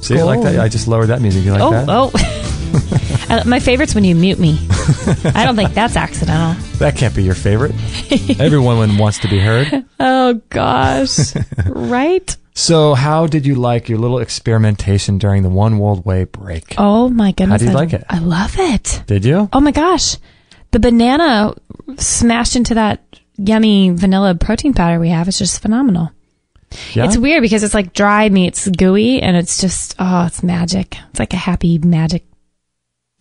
See, like that? I just lowered that music. You like that? Oh. My favorite's when you mute me. I don't think that's accidental. That can't be your favorite. Everyone wants to be heard. Oh, gosh. Right? So how did you like your little experimentation during the One World Whey break? Oh, my goodness. How did you like it? I love it. Did you? Oh, my gosh. The banana smashed into that yummy vanilla protein powder we have is just phenomenal. Yeah? It's weird because it's like dry meets gooey, and it's just, it's magic. It's like a happy magic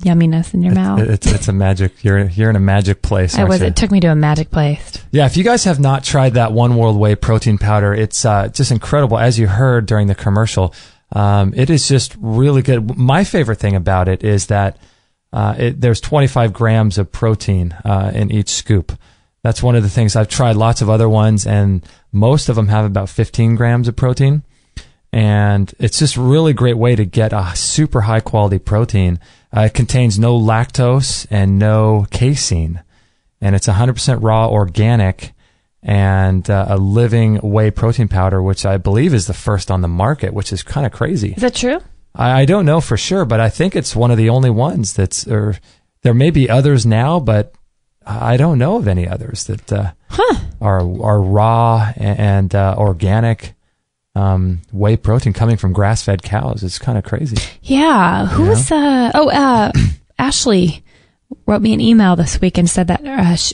yumminess in your mouth. It's a magic. You're in a magic place. It took me to a magic place. Yeah, if you guys have not tried that One World Whey protein powder, it's just incredible. As you heard during the commercial, it is just really good. My favorite thing about it is that there's 25 grams of protein in each scoop. That's one of the things. I've tried lots of other ones, and most of them have about 15 grams of protein. And it's just a really great way to get a super high quality protein. It contains no lactose and no casein. And it's 100% raw organic and a living whey protein powder, which I believe is the first on the market, which is kind of crazy. Is that true? I don't know for sure, but I think it's one of the only ones or there may be others now, but I don't know of any others that are raw and organic whey protein coming from grass-fed cows. It's kind of crazy. Yeah. Who was Ashley wrote me an email this week and said that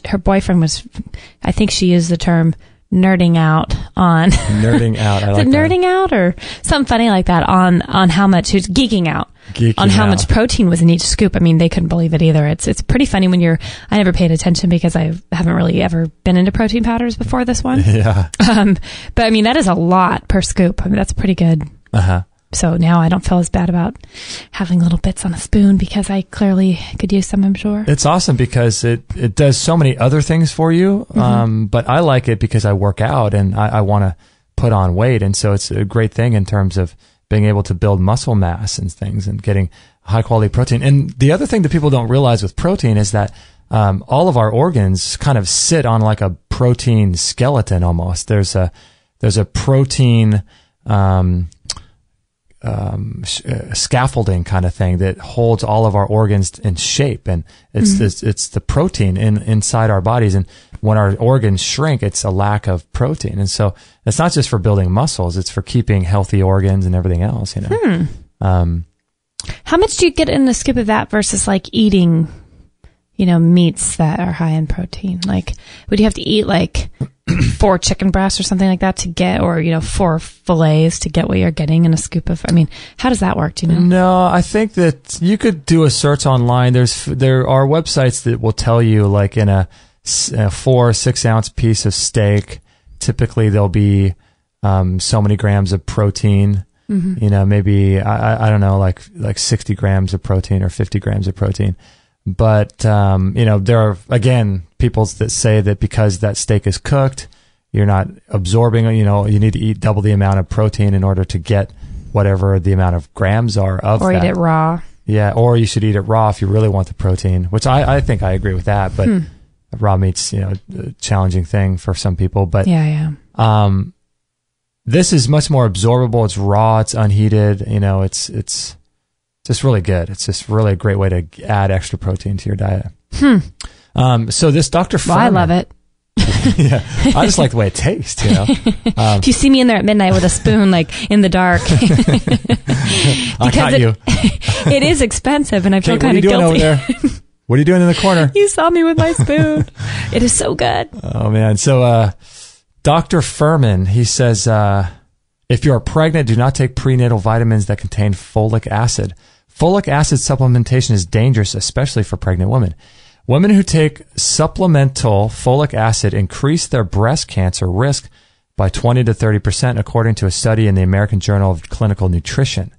her boyfriend was, I think she used the term, nerding out on nerding out. I like nerding out or something funny like that on how much who's geeking out on how much protein was in each scoop. I mean, they couldn't believe it either. It's pretty funny when I never paid attention because I haven't really ever been into protein powders before this one. Yeah. But I mean, that is a lot per scoop. I mean, that's pretty good. So now I don't feel as bad about having little bits on a spoon because I clearly could use some, I'm sure. It's awesome because it does so many other things for you. But I like it because I work out and I want to put on weight. And so it's a great thing in terms of being able to build muscle mass and things and getting high quality protein. And the other thing that people don't realize with protein is that all of our organs kind of sit on like a protein skeleton almost. There's a protein scaffolding kind of thing that holds all of our organs in shape, and it's the protein inside our bodies. And when our organs shrink, it's a lack of protein, and so it's not just for building muscles; it's for keeping healthy organs and everything else. How much do you get in a scoop of that versus like eating, meats that are high in protein? Like, would you have to eat like 4 chicken breasts or something like that to get, or 4 fillets to get what you're getting in a scoop of? I mean, how does that work? Do you know? No, I think that you could do a search online. There are websites that will tell you, like in a 4 or 6 ounce piece of steak, typically there'll be so many grams of protein. Maybe I don't know, like 60 grams of protein or 50 grams of protein. But there are, again, people that say that because that steak is cooked, you're not absorbing, you need to eat double the amount of protein in order to get whatever the amount of grams are of or that. Eat it raw. Yeah, or you should eat it raw if you really want the protein, which I think I agree with that, but raw meat's, a challenging thing for some people. But this is much more absorbable. It's raw, it's unheated, it's just really good. It's just really a great way to add extra protein to your diet. So this Dr. Furman. Well, I love it. Yeah, I just like the way it tastes, If you see me in there at midnight with a spoon, like in the dark, I caught you. It is expensive, and I feel Kate, kind of guilty. What are you doing over there? What are you doing in the corner? You saw me with my spoon. It is so good. Oh man! So Dr. Furman, he says, if you are pregnant, do not take prenatal vitamins that contain folic acid. Folic acid supplementation is dangerous, especially for pregnant women. Women who take supplemental folic acid increase their breast cancer risk by 20 to 30%, according to a study in the American Journal of Clinical Nutrition.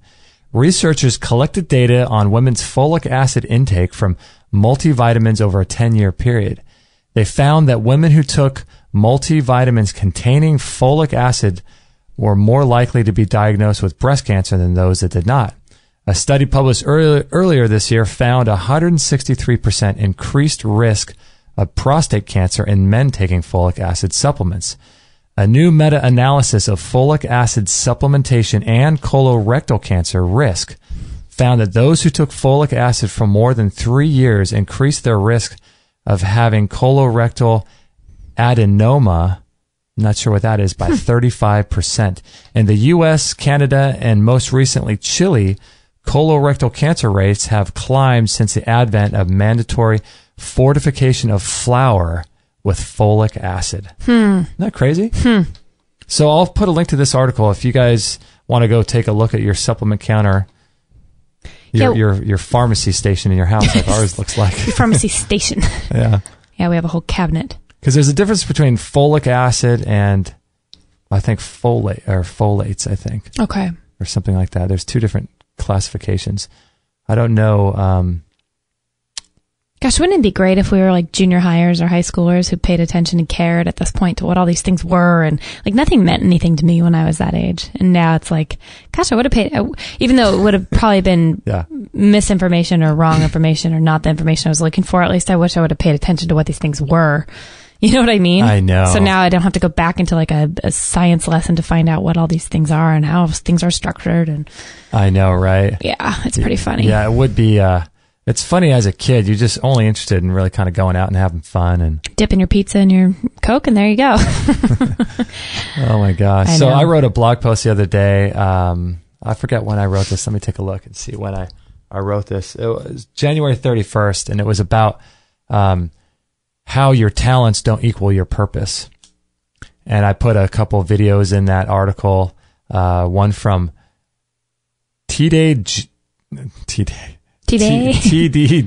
Researchers collected data on women's folic acid intake from multivitamins over a 10-year period. They found that women who took multivitamins containing folic acid were more likely to be diagnosed with breast cancer than those that did not. A study published earlier this year found a 163% increased risk of prostate cancer in men taking folic acid supplements. A new meta-analysis of folic acid supplementation and colorectal cancer risk found that those who took folic acid for more than 3 years increased their risk of having colorectal adenoma, I'm not sure what that is, by 35%. In the U.S., Canada, and most recently Chile, colorectal cancer rates have climbed since the advent of mandatory fortification of flour with folic acid. Isn't that crazy? So I'll put a link to this article if you guys want to go take a look at your supplement counter, your pharmacy station in your house, like ours looks like. Your pharmacy station. Yeah. Yeah, we have a whole cabinet. Because there's a difference between folic acid and I think folates, I think. Okay. Or something like that. There's two different classifications. I don't know. Gosh, wouldn't it be great if we were like junior hires or high schoolers who paid attention and cared at this point to what all these things were, and like nothing meant anything to me when I was that age, and now it's like, gosh, I would have paid, even though it would have probably been misinformation or wrong information or not the information I was looking for. At least I wish I would have paid attention to what these things were. You know what I mean? I know. So now I don't have to go back into like a science lesson to find out what all these things are and how things are structured. And I know, right? Yeah, it's pretty funny. Yeah, it would be. It's funny as a kid, you're just only interested in really kind of going out and having fun and dipping your pizza in your Coke, and there you go. Oh my gosh! So I wrote a blog post the other day. I forget when I wrote this. Let me take a look and see when I wrote this. It was January 31st, and it was about how your talents don't equal your purpose. And I put a couple of videos in that article. One from TD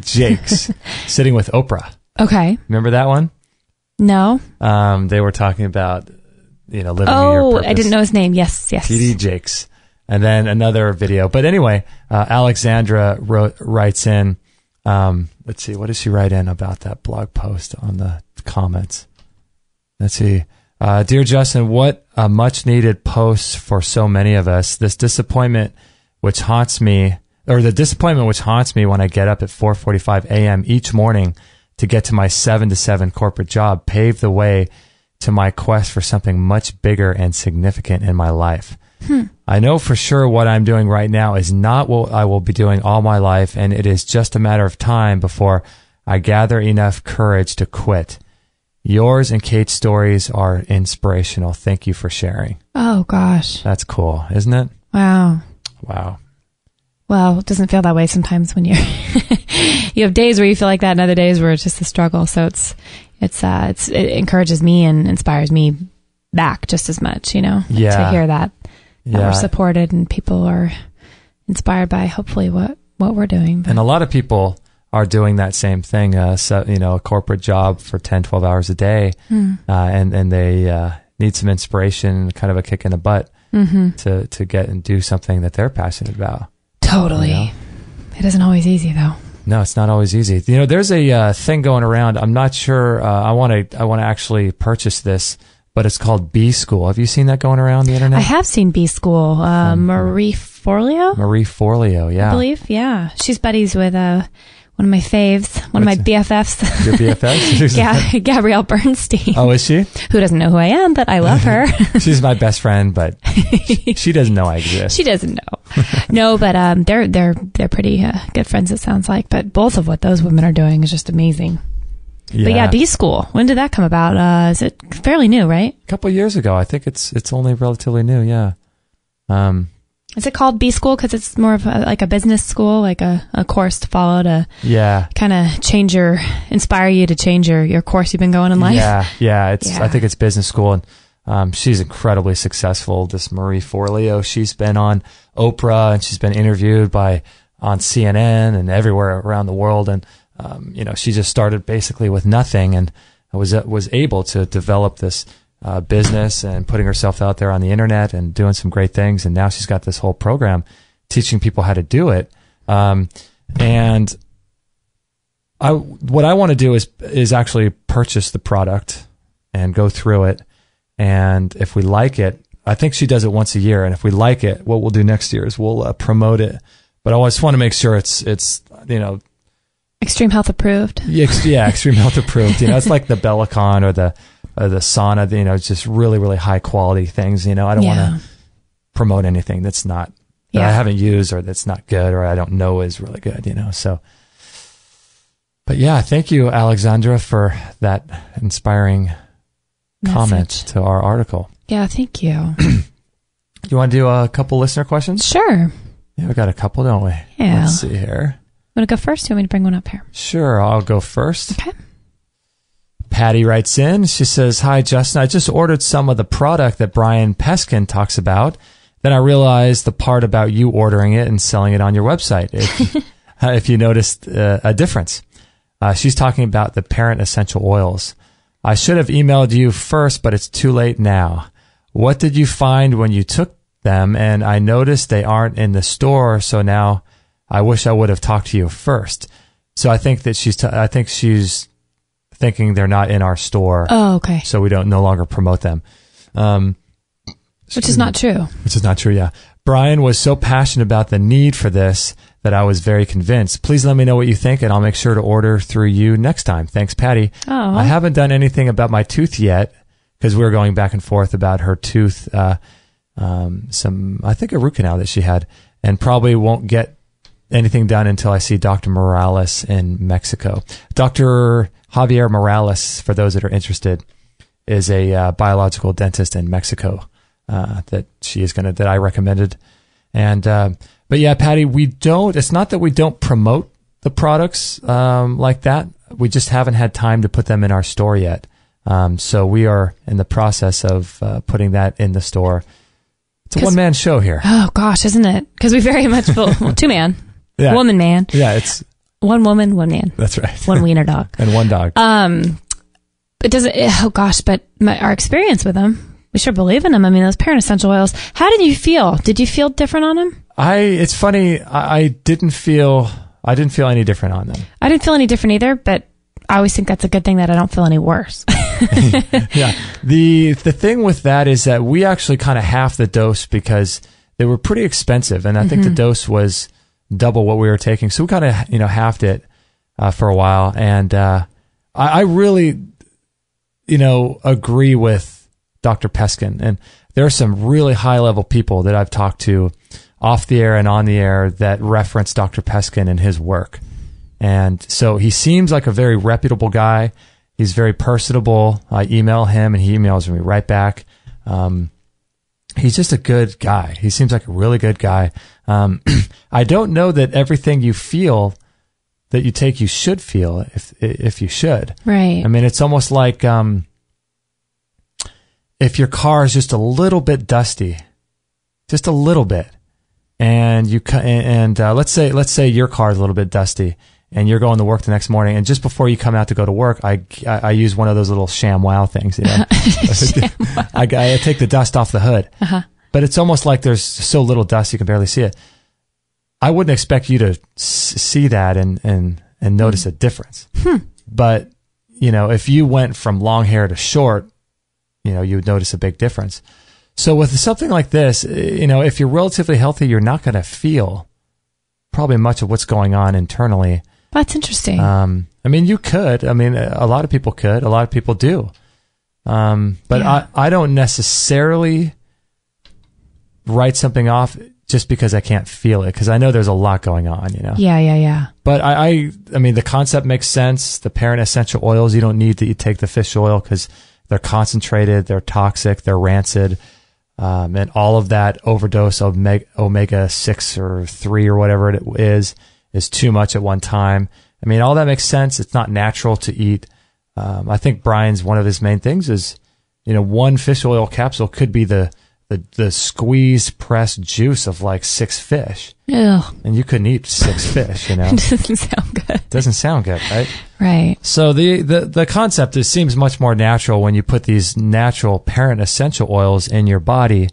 Jakes sitting with Oprah. Okay. Remember that one? No. They were talking about, living your purpose. I didn't know his name. Yes. TD Jakes. And then another video. But anyway, Alexandra writes in, let's see, what does she write in about that blog post on the comments? Let's see. Dear Justin, what a much needed post for so many of us. The disappointment which haunts me when I get up at 4:45 a.m. each morning to get to my 7 to 7 corporate job paved the way to my quest for something much bigger and significant in my life. I know for sure what I'm doing right now is not what I will be doing all my life, and it is just a matter of time before I gather enough courage to quit. Yours and Kate's stories are inspirational. Thank you for sharing. Oh, gosh. That's cool, isn't it? Wow. Well, it doesn't feel that way sometimes when you have days where you feel like that and other days where it's just a struggle. So it encourages me and inspires me back just as much, to hear that we're supported and people are inspired by hopefully what we're doing. But. And a lot of people are doing that same thing, a corporate job for 10, 12 hours a day. And they, need some inspiration, kind of a kick in the butt to get and do something that they're passionate about. Totally. You know? It isn't always easy, though. No, it's not always easy. You know, there's a thing going around. I'm not sure. I want to actually purchase this, but it's called B School. Have you seen that going around the internet? I have seen B School. Marie Forleo? Marie Forleo, yeah. I believe, yeah. She's buddies with one of my faves, one of my BFFs. Your BFF? Yeah, Gabrielle Bernstein. Oh, is she? Who doesn't know who I am, but I love her. She's my best friend, but she doesn't know I exist. She doesn't know. No, but they're pretty good friends, it sounds like. But both of what those women are doing is just amazing. Yeah. But yeah, B School. When did that come about? Is it fairly new, right? A couple of years ago. I think it's only relatively new, yeah. Is it called B School because it's more of like a business school, like a course to follow to kind of inspire you to change your course you've been going in life? Yeah. I think it's business school, and she's incredibly successful. This Marie Forleo, she's been on Oprah and she's been interviewed on CNN and everywhere around the world, and she just started basically with nothing and was able to develop this business and putting herself out there on the internet and doing some great things. And now she's got this whole program teaching people how to do it. And what I want to do is actually purchase the product and go through it. And if we like it, I think she does it once a year. And if we like it, what we'll do next year is we'll promote it. But I just want to make sure it's Extreme Health approved. Yeah, Extreme Health approved. It's like the Bellicon or the sauna, it's just really, really high quality things. I don't want to promote anything that I haven't used or that's not good or I don't know is really good, so. But yeah, thank you, Alexandra, for that inspiring comment to our article. Yeah, thank you. You want to do a couple listener questions? Sure. Yeah, we got a couple, don't we? Yeah. Let's see here. Want to go first? Or you want me to bring one up here? Sure, I'll go first. Okay. Patty writes in. She says, "Hi, Justin. I just ordered some of the product that Brian Peskin talks about. Then I realized the part about you ordering it and selling it on your website. If you noticed a difference. She's talking about the Parent Essential Oils. I should have emailed you first, but it's too late now. What did you find when you took them? And I noticed they aren't in the store, so now I wish I would have talked to you first." So I think that she's thinking they're not in our store. Oh, okay. So we don't no longer promote them. Which is not true. Which is not true, yeah. Brian was so passionate about the need for this that I was very convinced. Please let me know what you think, and I'll make sure to order through you next time. Thanks, Patty. Oh. I haven't done anything about my tooth yet because we were going back and forth about her tooth, I think a root canal that she had, and probably won't get anything done until I see Dr. Morales in Mexico. Dr. Javier Morales, for those that are interested, is a biological dentist in Mexico that I recommended. And but yeah, Patty, it's not that we don't promote the products like that. We just haven't had time to put them in our store yet. So we are in the process of putting that in the store. It's a one-man show here. Oh gosh, isn't it? Because we very much two-man. Yeah. Woman, man. Yeah, it's one woman, one man. That's right. One wiener dog. And one dog. It doesn't, oh gosh, but our experience with them, we sure believe in them. I mean, those Parent Essential Oils. How did you feel? Did you feel different on them? It's funny. I didn't feel any different on them. I didn't feel any different either, but I always think that's a good thing that I don't feel any worse. Yeah. The thing with that is that we actually kind of half the dose because they were pretty expensive, and I think the dose was double what we were taking. So we kind of, halved it for a while. And I really, agree with Dr. Peskin. And there are some really high-level people that I've talked to off the air and on the air that reference Dr. Peskin and his work. And so he seems like a very reputable guy. He's very personable. I email him, and he emails me right back. He's just a good guy. He seems like a really good guy. I don't know that everything you feel that you take, you should feel if you should. Right. I mean, it's almost like if your car is just a little bit dusty, just a little bit, and let's say your car is a little bit dusty, and you're going to work the next morning, and just before you come out to go to work, I use one of those little ShamWow things. You know? I take the dust off the hood, but it's almost like there's so little dust you can barely see it. I wouldn't expect you to see that and notice a difference. But, you know, if you went from long hair to short, you know, you would notice a big difference. So with something like this, you know, if you're relatively healthy, you're not going to feel probably much of what's going on internally. That's interesting. I mean, you could. I mean, a lot of people could. A lot of people do. But I don't necessarily write something off just because I can't feel it, because I know there's a lot going on, you know? Yeah. But I mean, the concept makes sense. The parent essential oils, you don't need to take the fish oil because they're concentrated, they're toxic, they're rancid. And all of that overdose of omega 6 or 3 or whatever it is too much at one time. I mean, all that makes sense. It's not natural to eat. I think Brian's, one of his main things is, you know, one fish oil capsule could be the squeezed pressed juice of like 6 fish. Ew. And you couldn't eat 6 fish, you know. It doesn't sound good. Doesn't sound good, right? Right. So the concept seems much more natural when you put these natural parent essential oils in your body.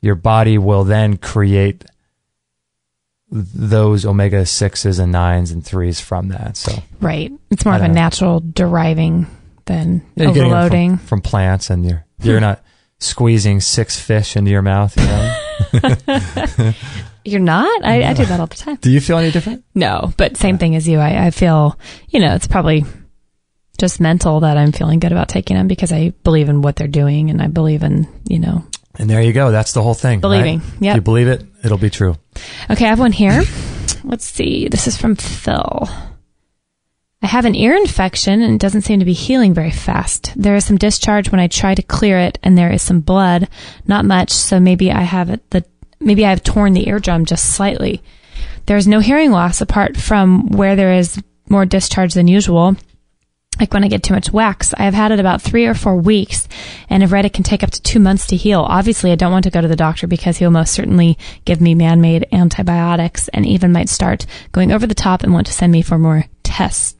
Your body will then create those omega 6s and 9s and 3s from that. So right. It's more of a natural deriving than overloading. You're from plants, and you're not squeezing 6 fish into your mouth, you know? You're not? I do that all the time. Do you feel any different? No, but same thing as you. I feel, you know, it's probably just mental that I'm feeling good about taking them because I believe in what they're doing, and I believe in, you know. And there you go. That's the whole thing. Believing. Right? Yep. If you believe it, it'll be true. Okay, I have one here. Let's see. This is from Phil. I have an ear infection and it doesn't seem to be healing very fast. There is some discharge when I try to clear it, and there is some blood, not much, so maybe I have torn the eardrum just slightly. There is no hearing loss apart from where there is more discharge than usual, like when I get too much wax. I have had it about 3 or 4 weeks and have read it can take up to 2 months to heal. Obviously, I don't want to go to the doctor because he'll most certainly give me man-made antibiotics and even might start going over the top and want to send me for more tests.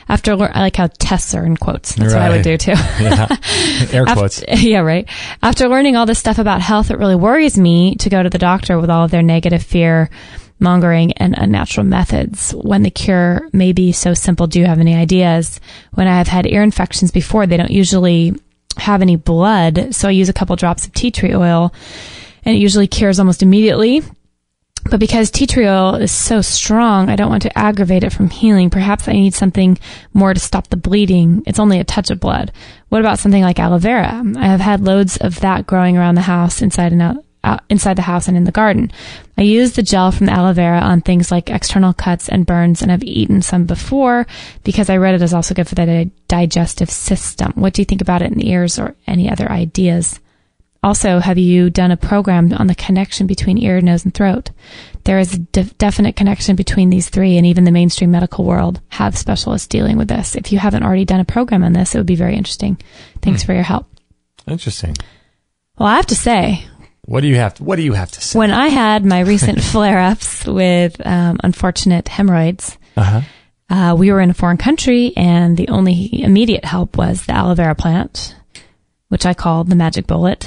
I like how tests are in quotes. That's right. What I would do too. Yeah. Air quotes. Yeah, right. After learning all this stuff about health, it really worries me to go to the doctor with all of their negative fear mongering and unnatural methods when the cure may be so simple. Do you have any ideas? When I have had ear infections before, they don't usually have any blood, so I use a couple drops of tea tree oil, and it usually cures almost immediately. But because tea tree oil is so strong, I don't want to aggravate it from healing. Perhaps I need something more to stop the bleeding. It's only a touch of blood. What about something like aloe vera? I have had loads of that growing around the house, inside the house and in the garden. I use the gel from the aloe vera on things like external cuts and burns, and I've eaten some before because I read it is also good for the digestive system. What do you think about it in the ears, or any other ideas? Also, have you done a program on the connection between ear, nose, and throat? There is a definite connection between these 3, and even the mainstream medical world have specialists dealing with this. If you haven't already done a program on this, it would be very interesting. Thanks for your help. Interesting. Well, I have to say, What do you have to say? when I had my recent flare-ups with unfortunate hemorrhoids, we were in a foreign country, and the only immediate help was the aloe vera plant, which I called the magic bullet.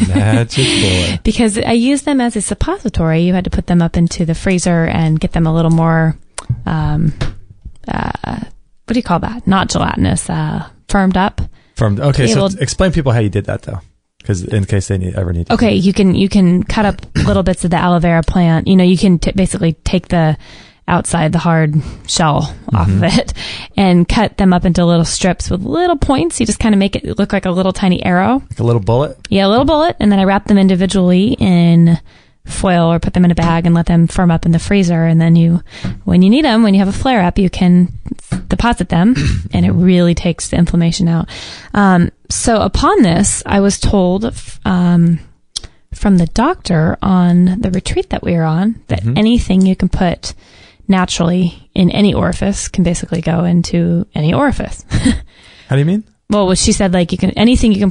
Magic bullet. Because I used them as a suppository. You had to put them up into the freezer and get them a little more, what do you call that? Not gelatinous, firmed up. Okay, so explain people how you did that, though. Because in case they ever need to. Okay, you can cut up little bits of the aloe vera plant. You know, you can basically take the outside, the hard shell off of it, and cut them up into little strips with little points. You just kind of make it look like a little tiny arrow. Like a little bullet? Yeah, a little bullet. And then I wrap them individually in foil or put them in a bag and let them firm up in the freezer. And then when you need them, when you have a flare up, you can deposit them, and it really takes the inflammation out. So upon this, I was told from the doctor on the retreat that we were on that anything you can put naturally in any orifice can basically go into any orifice. How do you mean? Well, she said, like, anything you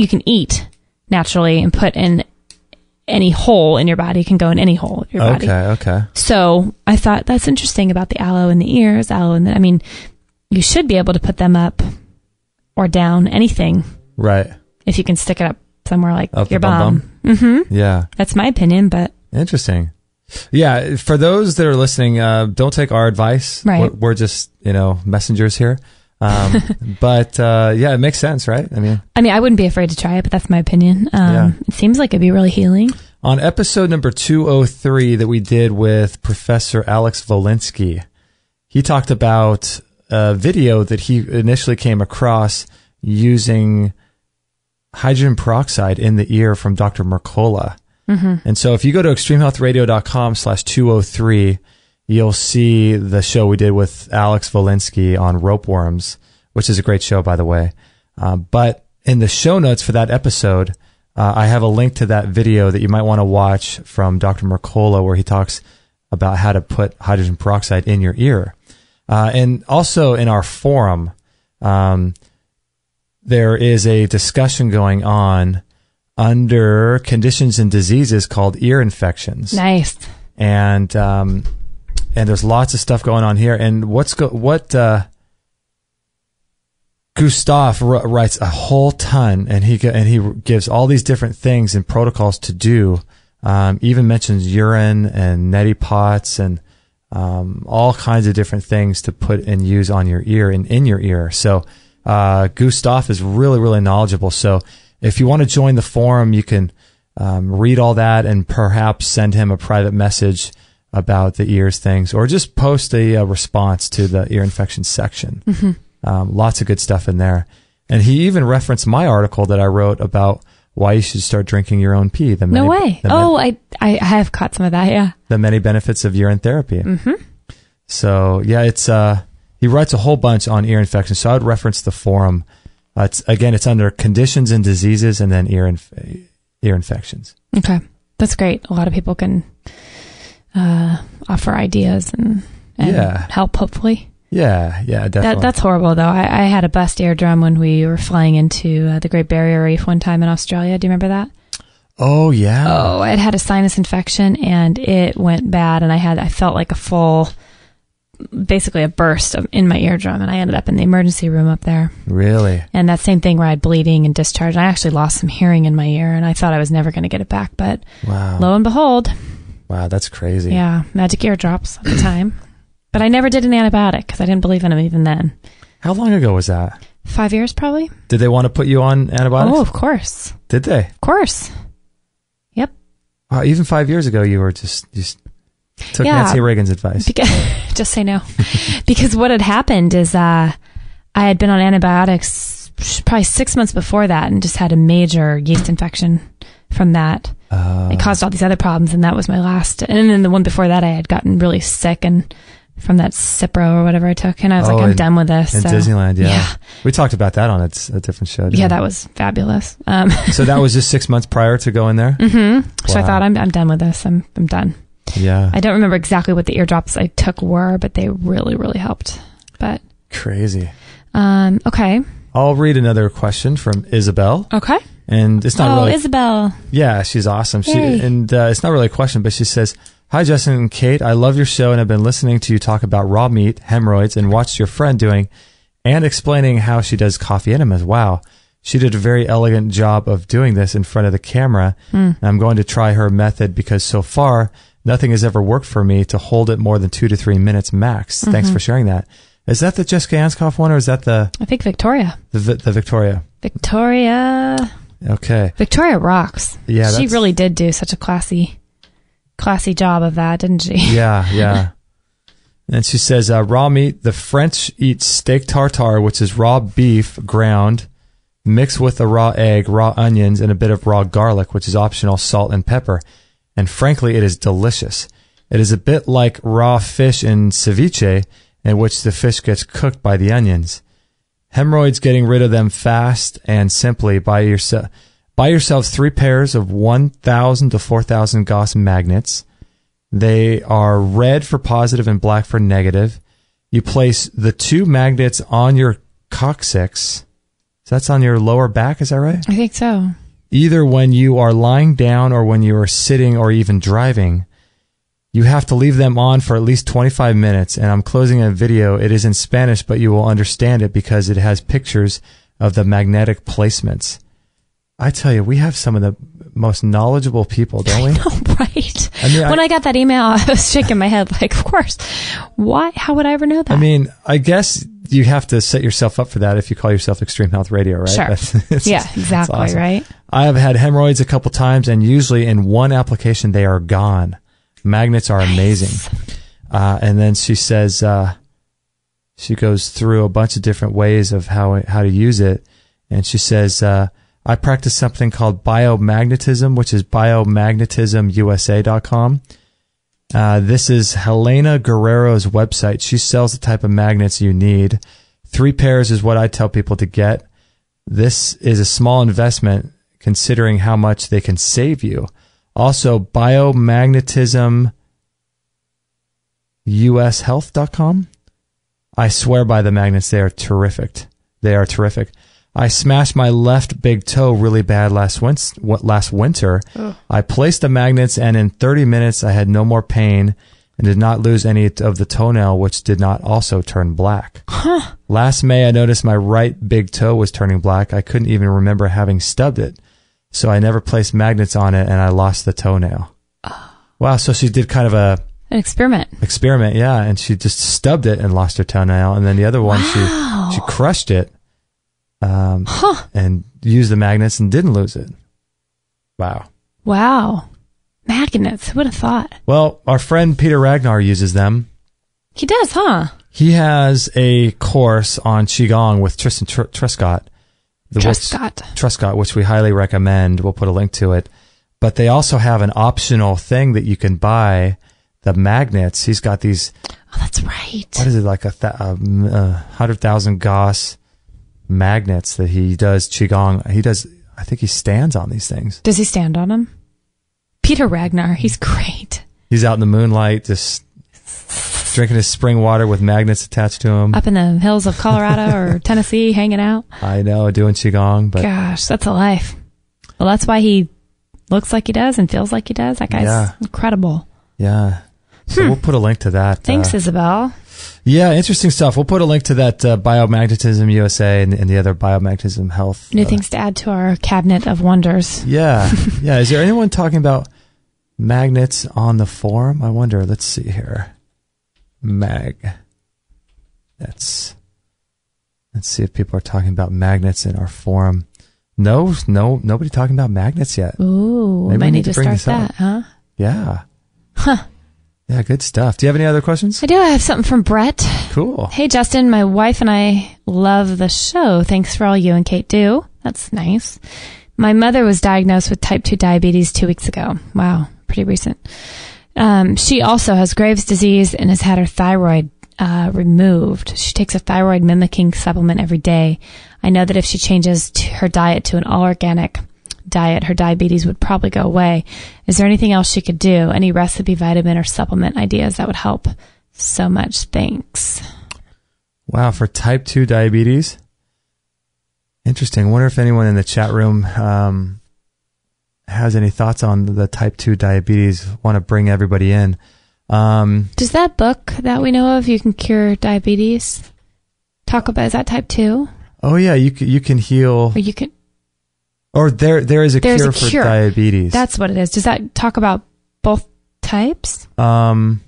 can eat naturally and put in any hole in your body. It can go in any hole of your body. Okay. So I thought that's interesting about the aloe in the ears, you should be able to put them up or down, anything. Right. If you can stick it up somewhere like Up your the bum. Mm-hmm. Yeah. That's my opinion, but. Interesting. Yeah. For those that are listening, don't take our advice. Right. We're just, messengers here. But it makes sense, right? I wouldn't be afraid to try it, but that's my opinion. It seems like it'd be really healing. On episode number 203 that we did with Professor Alex Volinsky, he talked about a video that he initially came across using hydrogen peroxide in the ear from Dr. Mercola. Mm-hmm. And so if you go to extremehealthradio.com/203, you'll see the show we did with Alex Volinsky on ropeworms, which is a great show, by the way. But in the show notes for that episode, I have a link to that video that you might want to watch from Dr. Mercola, where he talks about how to put hydrogen peroxide in your ear. And also in our forum, there is a discussion going on under conditions and diseases called ear infections. Nice. And there's lots of stuff going on here. And Gustav writes a whole ton, and he gives all these different things and protocols to do. Even mentions urine and neti pots and all kinds of different things to put and use on your ear and in your ear. So Gustav is really, really knowledgeable. So if you want to join the forum, you can read all that and perhaps send him a private message about the ears things, or just post a response to the ear infection section. Mm-hmm. Lots of good stuff in there. And he even referenced my article that I wrote about why you should start drinking your own pee. No way. I have caught some of that, yeah. The many benefits of urine therapy. Mm-hmm. So, yeah, it's he writes a whole bunch on ear infections. So I would reference the forum. It's under conditions and diseases, and then ear infections. Okay. That's great. A lot of people can offer ideas and help, hopefully. Yeah, definitely. That's horrible, though. I had a bust eardrum when we were flying into the Great Barrier Reef one time in Australia. Do you remember that? Oh, yeah. Oh, I'd had a sinus infection, and it went bad, and I felt like basically a burst in my eardrum, and I ended up in the emergency room up there. Really? And that same thing where I had bleeding and discharge. I actually lost some hearing in my ear, and I thought I was never going to get it back, but lo and behold. Wow, that's crazy. Yeah, magic ear drops at the time. But I never did an antibiotic because I didn't believe in them even then. How long ago was that? 5 years, probably. Did they want to put you on antibiotics? Oh, of course. Did they? Of course. Yep. Wow, even 5 years ago, you were just took Nancy Reagan's advice. Just say no. Because what had happened is I had been on antibiotics probably 6 months before that and just had a major yeast infection from that. It caused all these other problems, and that was my last. And then the one before that, I had gotten really sick and from that Cipro or whatever I took, and I was I'm done with this. In Disneyland, yeah. We talked about that on a different show. Yeah, that was fabulous. So that was just 6 months prior to going there? Mm-hmm. Wow. So I thought, I'm done with this. I'm done. Yeah. I don't remember exactly what the eardrops I took were, but they really, really helped. But crazy. Okay. I'll read another question from Isabel. Okay. And it's not really... Isabel. Yeah, she's awesome. It's not really a question, but she says, "Hi, Justin and Kate. I love your show and have been listening to you talk about raw meat, hemorrhoids, and watched your friend doing and explaining how she does coffee enemas. Wow. She did a very elegant job of doing this in front of the camera. And I'm going to try her method because so far, nothing has ever worked for me to hold it more than 2 to 3 minutes max." Mm-hmm. Thanks for sharing that. Is that the Jessica Anskoff one, or is that the... I think Victoria. The Victoria. Victoria. Okay. Victoria rocks. Yeah, she really did do such a classy job of that, didn't she? Yeah. And she says, raw meat, the French eat steak tartare, which is raw beef ground, mixed with a raw egg, raw onions, and a bit of raw garlic, which is optional, salt and pepper. And frankly, it is delicious. It is a bit like raw fish in ceviche, in which the fish gets cooked by the onions. Hemorrhoids, getting rid of them fast and simply. Buy yourselves 3 pairs of 1,000 to 4,000 Gauss magnets. They are red for positive and black for negative. You place the 2 magnets on your coccyx. So that's on your lower back, is that right? I think so. either when you are lying down or when you are sitting or even driving, you have to leave them on for at least 25 minutes. And I'm closing a video. It is in Spanish, but you will understand it because it has pictures of the magnetic placements. I tell you, we have some of the most knowledgeable people, don't we? I know, right? When I got that email, I was shaking my head like, of course. Why? How would I ever know that? I mean, I guess you have to set yourself up for that if you call yourself Extreme Health Radio, right? Sure. Yeah, exactly, awesome. right? I have had hemorrhoids a couple times, and usually in one application, they are gone. Magnets are amazing. And then she says, she goes through a bunch of different ways of how to use it. And she says, I practice something called biomagnetism, which is biomagnetismusa.com. This is Helena Guerrero's website. She sells the type of magnets you need. 3 pairs is what I tell people to get. This is a small investment considering how much they can save you. Also, biomagnetismusehealth.com. I swear by the magnets. They are terrific. They are terrific. I smashed my left big toe really bad last winter. Ugh. I placed the magnets, and in 30 minutes, I had no more pain and did not lose any of the toenail, which did not also turn black. Huh. Last May, I noticed my right big toe was turning black. I couldn't even remember having stubbed it. So I never placed magnets on it, and I lost the toenail. Oh. Wow, so she did kind of an experiment. Experiment, yeah, and she just stubbed it and lost her toenail, and then the other one, she crushed it. And used the magnets and didn't lose it. Wow. Magnets. Who would have thought? Well, our friend Peter Ragnar uses them. He does, huh? He has a course on Qigong with Tristan Truscott. Truscott, which we highly recommend. We'll put a link to it. But they also have an optional thing that you can buy, the magnets. He's got these. Oh, that's right. What is it, like 100,000 Gauss magnets that he does Qigong. I think he stands on these things. Does he stand on them? Peter Ragnar, he's great. He's out in the moonlight, just drinking his spring water with magnets attached to him. Up in the hills of Colorado or Tennessee, hanging out. I know, doing Qigong. But gosh, that's a life. Well, that's why he looks like he does and feels like he does. That guy's incredible. Yeah. So we'll put a link to that. Thanks, Isabel. Yeah, interesting stuff. We'll put a link to that Biomagnetism USA and the other Biomagnetism Health. New things to add to our cabinet of wonders. Yeah. Yeah. Is there anyone talking about magnets on the forum? I wonder. Let's see here. Magnets. Let's see if people are talking about magnets in our forum. No, nobody talking about magnets yet. Ooh, maybe I need to start that, huh? Yeah. Huh. Yeah, good stuff. Do you have any other questions? I do. I have something from Brett. Cool. Hey, Justin, my wife and I love the show. Thanks for all you and Kate do. That's nice. My mother was diagnosed with type 2 diabetes 2 weeks ago. Wow, pretty recent. She also has Graves' disease and has had her thyroid removed. She takes a thyroid mimicking supplement every day. I know that if she changes her diet to an all-organic diet, her diabetes would probably go away. Is there anything else she could do? Any recipe, vitamin, or supplement ideas that would help? So much thanks. Wow, for type 2 diabetes? Interesting. I wonder if anyone in the chat room has any thoughts on the type 2 diabetes. Want to bring everybody in. Does that book that we know of, You Can Cure Diabetes, talk about, is that type 2? Oh, yeah, you can heal. Or you can... Or there is a cure for diabetes. That's what it is. Does that talk about both types? No,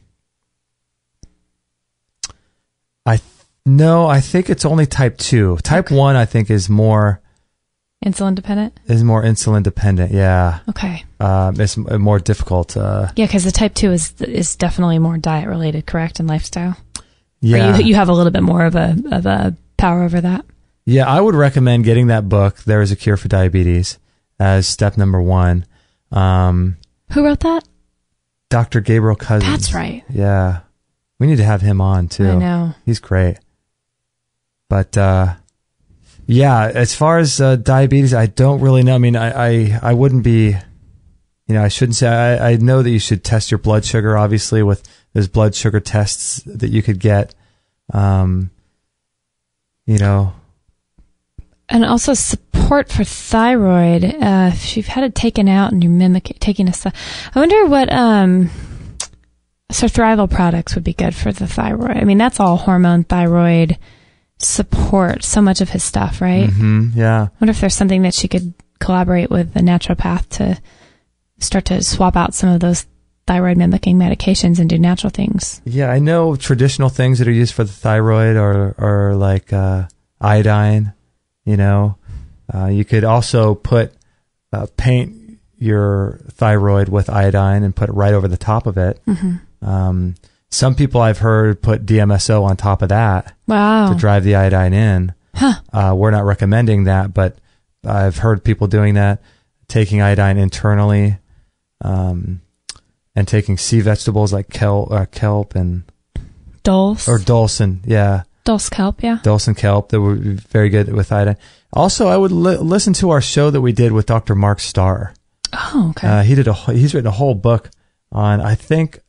I think it's only type 2. Type 1, I think, is more insulin dependent. Is more insulin dependent. Yeah. Okay. It's more difficult. Yeah, because the type 2 is definitely more diet related, correct, and lifestyle. Yeah. Or you have a little bit more of a power over that. Yeah, I would recommend getting that book, There is a Cure for Diabetes, as step number 1. Who wrote that? Dr. Gabriel Cousens. That's right. Yeah. We need to have him on, too. I know. He's great. But, yeah, as far as diabetes, I don't really know. I mean, I wouldn't be, I shouldn't say, I know that you should test your blood sugar, obviously, with those blood sugar tests that you could get, And also support support for thyroid, if you've had it taken out and you're taking I wonder what survival products would be good for the thyroid. I mean, that's all hormone thyroid support, so much of his stuff, right? Yeah. I wonder if there's something that she could collaborate with a naturopath to start to swap out some of those thyroid mimicking medications and do natural things. Yeah, I know traditional things that are used for the thyroid are like iodine. You know, you could also paint your thyroid with iodine and put it right over the top of it. Some people I've heard put DMSO on top of that. Wow. To drive the iodine in. Huh. We're not recommending that, but I've heard people doing that, taking iodine internally, and taking sea vegetables like kelp and dulse and yeah. Dulse kelp, yeah. Dulse and kelp that would be very good with iodine. Also, I would listen to our show that we did with Dr. Mark Starr. Oh, okay. He's written a whole book on, I think,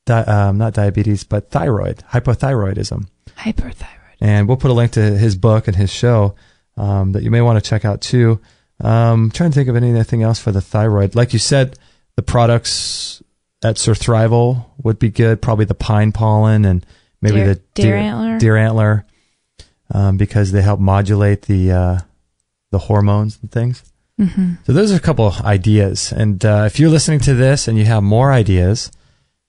not diabetes, but hypothyroidism. Hyperthyroid. And we'll put a link to his book and his show that you may want to check out too. Trying to think of anything else for the thyroid. Like you said, the products at Surthrival would be good. Probably the pine pollen and maybe the deer antler, because they help modulate the hormones and things. So those are a couple of ideas. And if you're listening to this and you have more ideas,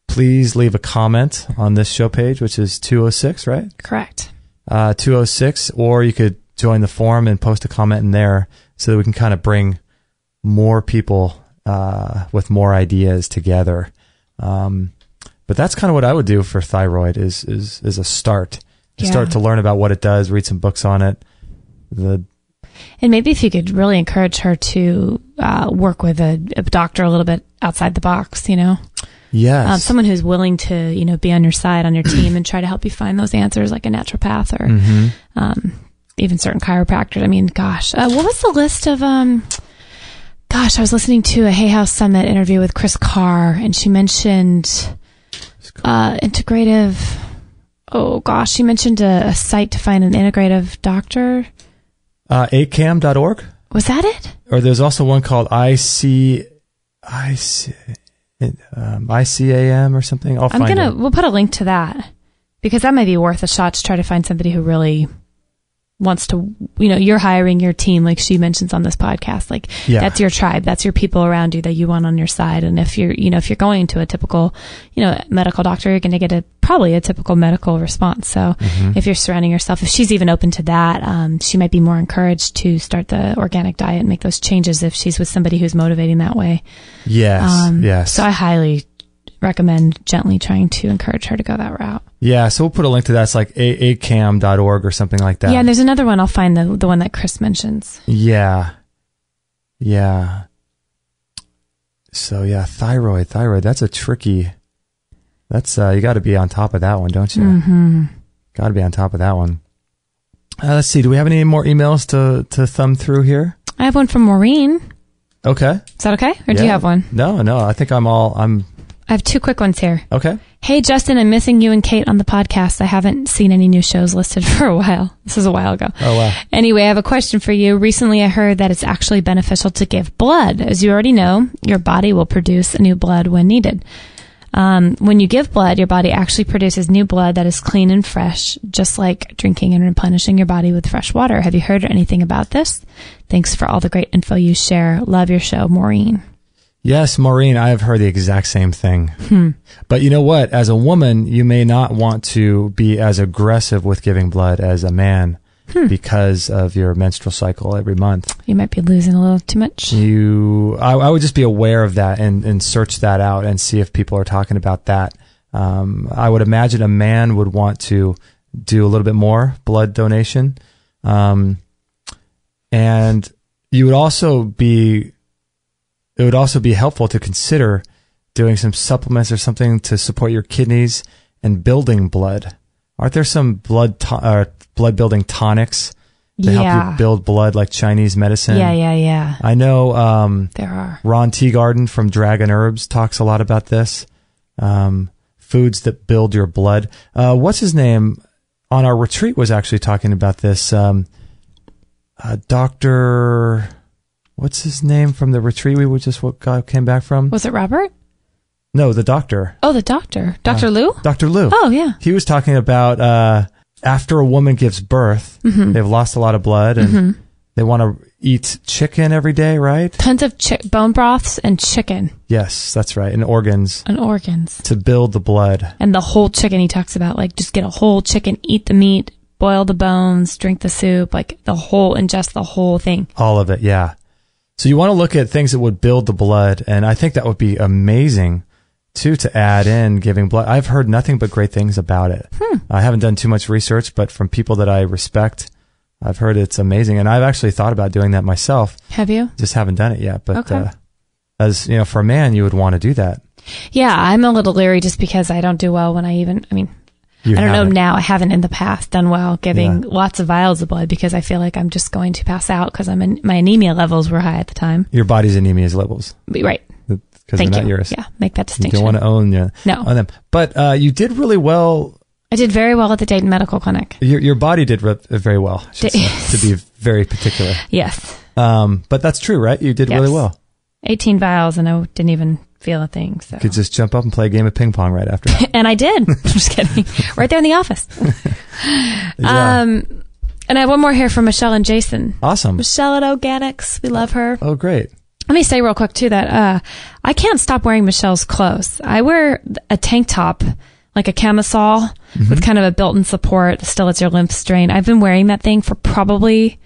please leave a comment on this show page, which is 206, right? Correct. 206, or you could join the forum and post a comment in there so that we can kind of bring more people with more ideas together. But that's kind of what I would do for thyroid is a start. Start to learn about what it does, read some books on it. And maybe if you could really encourage her to work with a doctor a little bit outside the box, you know? Yes. Someone who's willing to, you know, be on your side, on your team, and try to help you find those answers, like a naturopath or even certain chiropractors. I mean, gosh, what was the list of? I was listening to a Hay House Summit interview with Chris Carr, and she mentioned integrative. Oh gosh, she mentioned a site to find an integrative doctor. ACAM.org. Was that it? Or there's also one called ICAM or something. We'll put a link to that, because that might be worth a shot to try to find somebody who really wants to, you know, you're hiring your team, like she mentions on this podcast, like that's your tribe, that's your people around you that you want on your side. And if you're going to a typical, you know, medical doctor, you're going to get probably a typical medical response. So if you're surrounding yourself, if she's even open to that, she might be more encouraged to start the organic diet and make those changes if she's with somebody who's motivating that way. Yes. So I highly recommend gently trying to encourage her to go that route. Yeah, so we'll put a link to that. It's like acam.org or something like that. Yeah, and there's another one. I'll find the one that Chris mentions. Yeah. So yeah, thyroid. That's a tricky. That's you got to be on top of that one, don't you? Got to be on top of that one. Let's see. Do we have any more emails to thumb through here? I have one from Maureen. Okay. Is that okay? Or do you have one? No. I think I have two quick ones here. Okay. Hey, Justin, I'm missing you and Kate on the podcast. I haven't seen any new shows listed for a while. This is a while ago. Oh, wow. Anyway, I have a question for you. Recently, I heard that it's actually beneficial to give blood. As you already know, your body will produce new blood when needed. When you give blood, your body actually produces new blood that is clean and fresh, just like drinking and replenishing your body with fresh water. Have you heard anything about this? Thanks for all the great info you share. Love your show, Maureen. Yes, Maureen, I have heard the exact same thing. But you know what? As a woman, you may not want to be as aggressive with giving blood as a man because of your menstrual cycle every month. You might be losing a little too much. I would just be aware of that and search that out and see if people are talking about that. I would imagine a man would want to do a little bit more blood donation. And it would also be helpful to consider doing some supplements or something to support your kidneys and building blood. Aren't there some blood building tonics to help you build blood, like Chinese medicine? Yeah. I know there are. Ron Teagarden from Dragon Herbs talks a lot about this. Foods that build your blood. What's his name on our retreat was actually talking about this. Dr. What's his name from the retreat we just came back from? Was it Robert? No, the doctor. Oh, the doctor. Dr. Lou? Dr. Lou. Oh, yeah. He was talking about after a woman gives birth, they've lost a lot of blood and they want to eat chicken every day, right? Tons of bone broths and chicken. Yes, that's right. And organs. And organs. To build the blood. And the whole chicken he talks about, like just get a whole chicken, eat the meat, boil the bones, drink the soup, like ingest the whole thing. All of it, yeah. So you want to look at things that would build the blood, and I think that would be amazing too to add in giving blood. I've heard nothing but great things about it. I haven't done too much research, but from people that I respect, I've heard it's amazing, and I've actually thought about doing that myself. Have you? Just haven't done it yet, but okay. As you know, for a man, you would want to do that. Yeah, I'm a little leery just because I don't do well when I don't know now. I haven't in the past done well giving lots of vials of blood because I feel like I'm just going to pass out because my anemia levels were high at the time. Your body's anemia levels. Right. Because they're not yours. Yeah, make that distinction. You don't want to own them. But you did really well. I did very well at the Dayton Medical Clinic. Your body did very well, I should say, to be very particular. Yes. But that's true, right? You did really well. 18 vials and I didn't even feel a thing. So. You could just jump up and play a game of ping pong right after that. And I did. I'm just kidding. Right there in the office. And I have one more here from Michelle and Jason. Awesome. Michelle at Organics. We love her. Oh, great. Let me say real quick, too, that I can't stop wearing Michelle's clothes. I wear a tank top, like a camisole, with kind of a built-in support. Still, it's your lymph drain. I've been wearing that thing for probably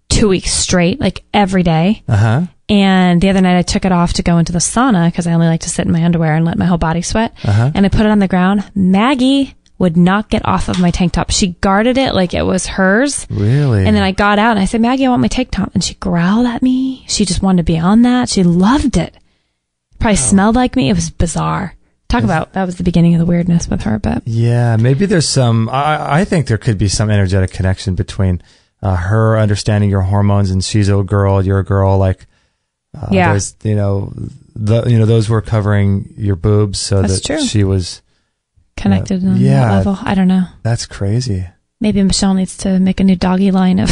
2 weeks straight, like every day. Uh-huh. And the other night, I took it off to go into the sauna because I only like to sit in my underwear and let my whole body sweat. And I put it on the ground. Maggie would not get off of my tank top. She guarded it like it was hers. Really? And then I got out and I said, Maggie, I want my tank top. And she growled at me. She just wanted to be on that. She loved it. Probably smelled like me. It was bizarre. Talk about, that was the beginning of the weirdness with her. But yeah, maybe there's some, I think there could be some energetic connection between her understanding your hormones and she's a girl, you're a girl. Like, there's, those were covering your boobs so That's that true. She was connected on that level. I don't know. That's crazy. Maybe Michelle needs to make a new doggy line of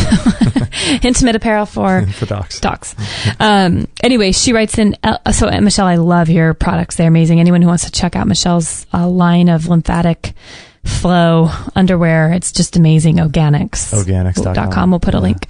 intimate apparel for dogs. Anyway, she writes in, so Michelle, I love your products. They're amazing. Anyone who wants to check out Michelle's line of lymphatic flow underwear, it's just amazing. Organics.com. We'll put a link.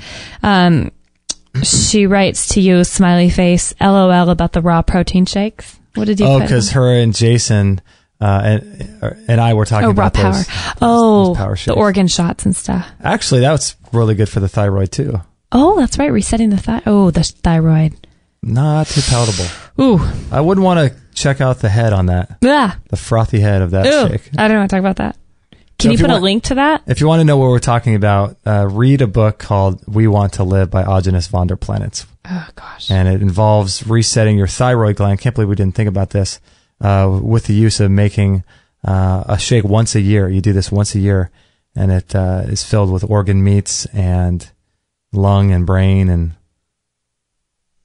She writes to you, smiley face, LOL about the raw protein shakes. What did you put? Oh, because her and Jason and I were talking about raw power. Those power shakes. The organ shots and stuff. Actually, that's really good for the thyroid too. Oh, that's right. Resetting the the thyroid. Not too palatable. Ooh. I wouldn't want to check out the head on that. Yeah. The frothy head of that shake. I don't want to talk about that. Can you put a link to that? If you want to know what we're talking about, read a book called We Want to Live by Augenis von der Planitz. Oh, gosh. And it involves resetting your thyroid gland. Can't believe we didn't think about this. With the use of making a shake once a year. You do this once a year, and it is filled with organ meats and lung and brain and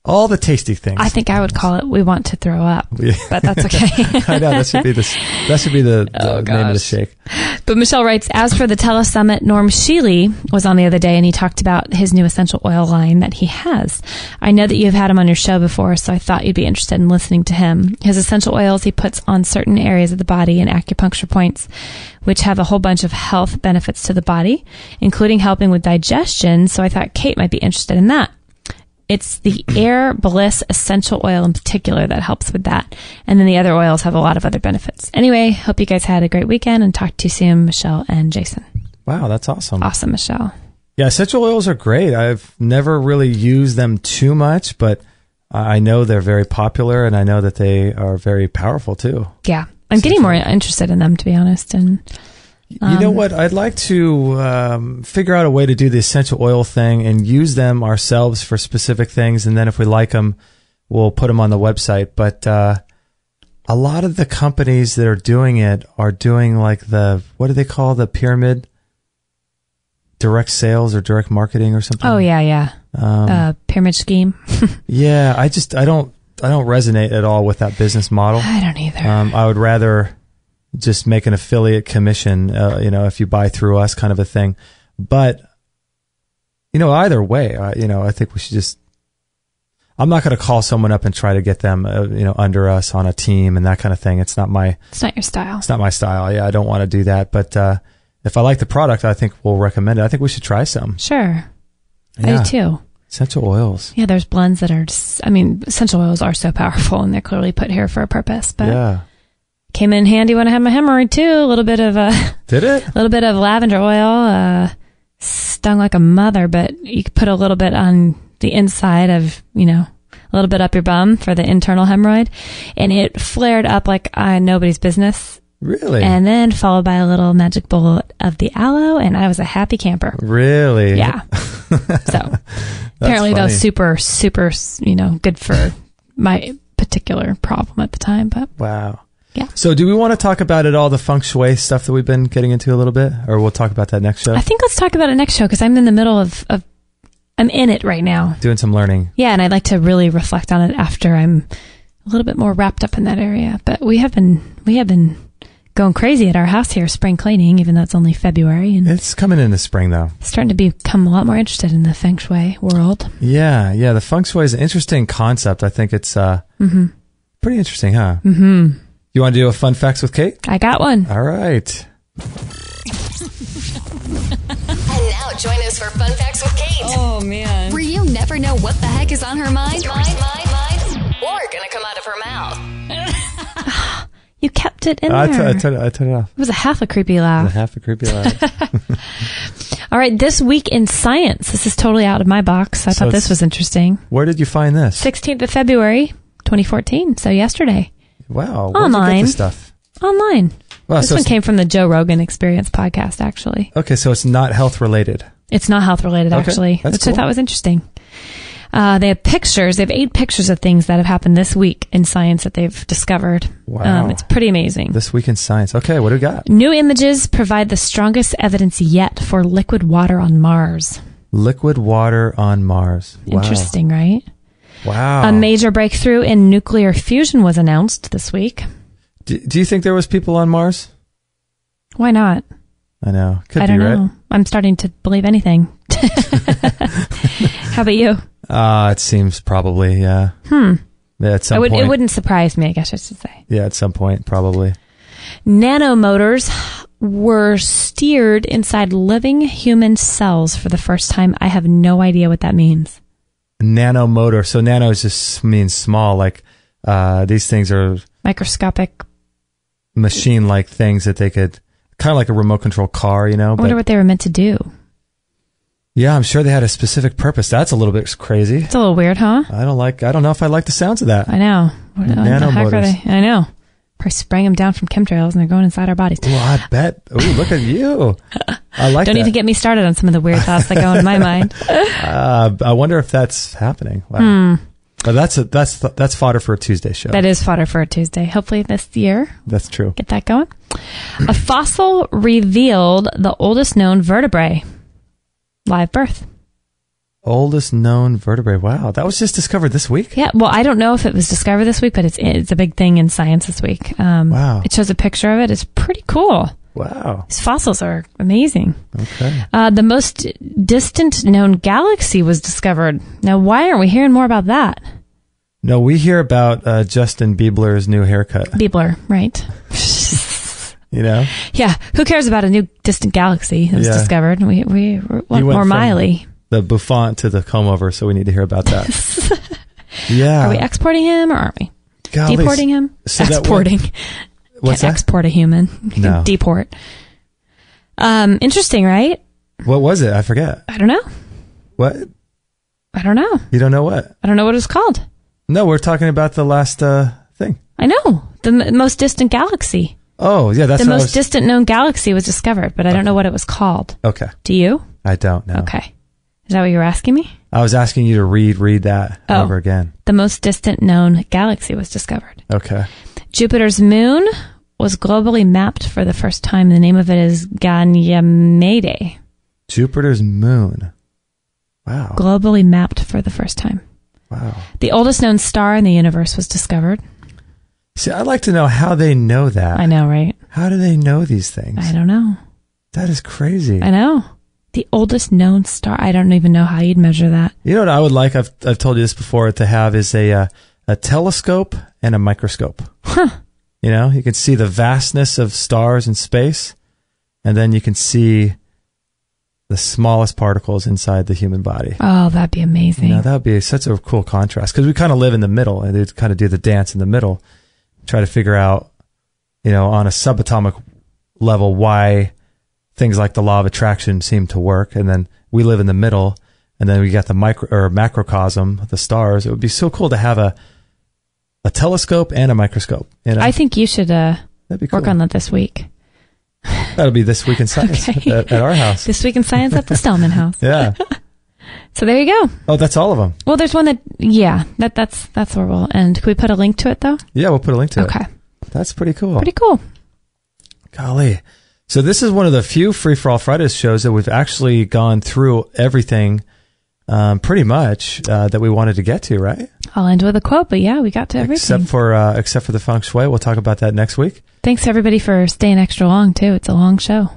all the tasty things. I think I would call it We Want to Throw Up, but that's okay. I know, that should be the name of the shake. But Michelle writes, as for the Telesummit, Norm Shealy was on the other day and he talked about his new essential oil line that he has. I know that you've had him on your show before, so I thought you'd be interested in listening to him. His essential oils he puts on certain areas of the body and acupuncture points, which have a whole bunch of health benefits to the body, including helping with digestion, so I thought Kate might be interested in that. It's the Air Bliss essential oil in particular that helps with that. And then the other oils have a lot of other benefits. Anyway, hope you guys had a great weekend and talk to you soon, Michelle and Jason. Wow, that's awesome. Awesome, Michelle. Yeah, essential oils are great. I've never really used them too much, but I know they're very popular and I know that they are very powerful too. Yeah, I'm getting more interested in them, to be honest. And you know what? I'd like to figure out a way to do the essential oil thing and use them ourselves for specific things. And then if we like them, we'll put them on the website. But a lot of the companies that are doing it are doing like what do they call the pyramid? Direct sales or direct marketing or something? Oh, yeah. Pyramid scheme. Yeah, I don't resonate at all with that business model. I don't either. I would rather just make an affiliate commission, if you buy through us, kind of a thing. But, Either way, I think we should just. I'm not going to call someone up and try to get them, under us on a team and that kind of thing. It's not your style. It's not my style. Yeah, I don't want to do that. But if I like the product, I think we'll recommend it. I think we should try some. Sure. Yeah. I do too. Essential oils. Yeah, there's blends that are essential oils are so powerful and they're clearly put here for a purpose. But came in handy when I had my hemorrhoid too. A little bit of Did it? A little bit of lavender oil, stung like a mother, but you could put a little bit on the inside of, a little bit up your bum for the internal hemorrhoid, and it flared up like nobody's business. Really? And then followed by a little magic bullet of the aloe, and I was a happy camper. Really? Yeah. So apparently that was super, super, good for my particular problem at the time. But wow. Yeah. So do we want to talk about all the feng shui stuff that we've been getting into a little bit, or we'll talk about that next show? I think let's talk about it next show because I'm in the middle of I'm in it right now. Doing some learning. Yeah, and I'd like to really reflect on it after I'm a little bit more wrapped up in that area. But we have been going crazy at our house here, spring cleaning, even though it's only February. And it's coming in the spring, though. Starting to become a lot more interested in the feng shui world. Yeah. The feng shui is an interesting concept. I think it's pretty interesting, huh? Mm-hmm. You want to do a fun facts with Kate? I got one. All right. And now join us for Fun Facts with Kate. Oh, man. Where you never know what the heck is on her mind or gonna come out of her mouth. You kept it in I there. turned it off. It was a half a creepy laugh. All right, this week in science. This is totally out of my box. I thought this was interesting. Where did you find this? 16th of February, 2014. So yesterday. Wow. Online. Where'd you get this stuff? Online. Well, this one came from the Joe Rogan Experience podcast, actually. Okay, so it's not health related. It's not health related, actually, which cool. I thought was interesting. They have pictures. They have 8 pictures of things that have happened this week in science that they've discovered. Wow. It's pretty amazing. This week in science. Okay, what do we got? New images provide the strongest evidence yet for liquid water on Mars. Liquid water on Mars. Wow. Interesting, right? Wow. A major breakthrough in nuclear fusion was announced this week. Do you think there was people on Mars? Why not? I know. I don't know. I'm starting to believe anything. How about you? It seems probably, yeah. Yeah, at some point. It wouldn't surprise me, I guess I should say. Yeah, at some point, probably. Nanomotors were steered inside living human cells for the first time. I have no idea what that means. Nanomotor. So nano just means small. Like these things are microscopic, machine-like things that they could, kind of like a remote control car, I wonder what they were meant to do. Yeah, I'm sure they had a specific purpose. That's a little bit crazy. It's a little weird, huh? I don't know if I like the sounds of that. I know. What the heck are they? I know. Probably spraying them down from chemtrails and they're going inside our bodies. Well, I bet. Oh, look at you. I like Don't that. even get me started on some of the weird thoughts that go in my mind. I wonder if that's happening. Wow. But that's fodder for a Tuesday show. That is fodder for a Tuesday. Hopefully this year. That's true. Get that going. A fossil revealed the oldest known vertebrae. Live birth. Oldest known vertebrae. Wow. That was just discovered this week? Yeah. Well, I don't know if it was discovered this week, but it's a big thing in science this week. Wow. It shows a picture of it. It's pretty cool. Wow. These fossils are amazing. Okay. The most distant known galaxy was discovered. Now, why aren't we hearing more about that? No, we hear about Justin Bieber's new haircut. Bieber, right. Yeah. Who cares about a new distant galaxy that was discovered? We want more Miley. The bouffant to the comb over, so we need to hear about that. Yeah. Are we exporting him or aren't we? Golly. Deporting him? So exporting. What's Can't that? export a human. No. Deport. Interesting, right? What was it? I forget. I don't know. What? I don't know. You don't know what? I don't know what it's called. No, we're talking about the last thing. I know. The most distant galaxy. Oh, yeah. That's the most distant known galaxy was discovered, but I don't know what it was called. Okay. Do you? I don't know. Okay. Is that what you were asking me? I was asking you to read that over again. The most distant known galaxy was discovered. Okay. Jupiter's moon was globally mapped for the first time. The name of it is Ganymede. Jupiter's moon. Wow. Globally mapped for the first time. Wow. The oldest known star in the universe was discovered. See, I'd like to know how they know that. I know, right? How do they know these things? I don't know. That is crazy. I know. The oldest known star. I don't even know how you'd measure that. You know what I would like? I've told you this before, to have is a telescope and a microscope. Huh. You know, you can see the vastness of stars in space, and then you can see the smallest particles inside the human body. Oh, that'd be amazing. You know, that would be such a cool contrast, because we kind of live in the middle, and they kind of do the dance in the middle, try to figure out, you know, on a subatomic level, why things like the law of attraction seem to work. And then we live in the middle, and then we got the macrocosm, the stars. It would be so cool to have a telescope and a microscope. You know? I think you should That'd be cool. work on that this week. That'll be This Week in Science Okay. at our house. This Week in Science at the Stellman house. Yeah. So there you go. Oh, that's all of them. Well, there's one that's where we'll end. Can we put a link to it though? Yeah, we'll put a link to it. Okay. That's pretty cool. Pretty cool. Golly. So this is one of the few Free for All Fridays shows that we've actually gone through everything pretty much that we wanted to get to, right? I'll end with a quote, but yeah, we got to everything. Except for the feng shui. We'll talk about that next week. Thanks everybody for staying extra long too. It's a long show.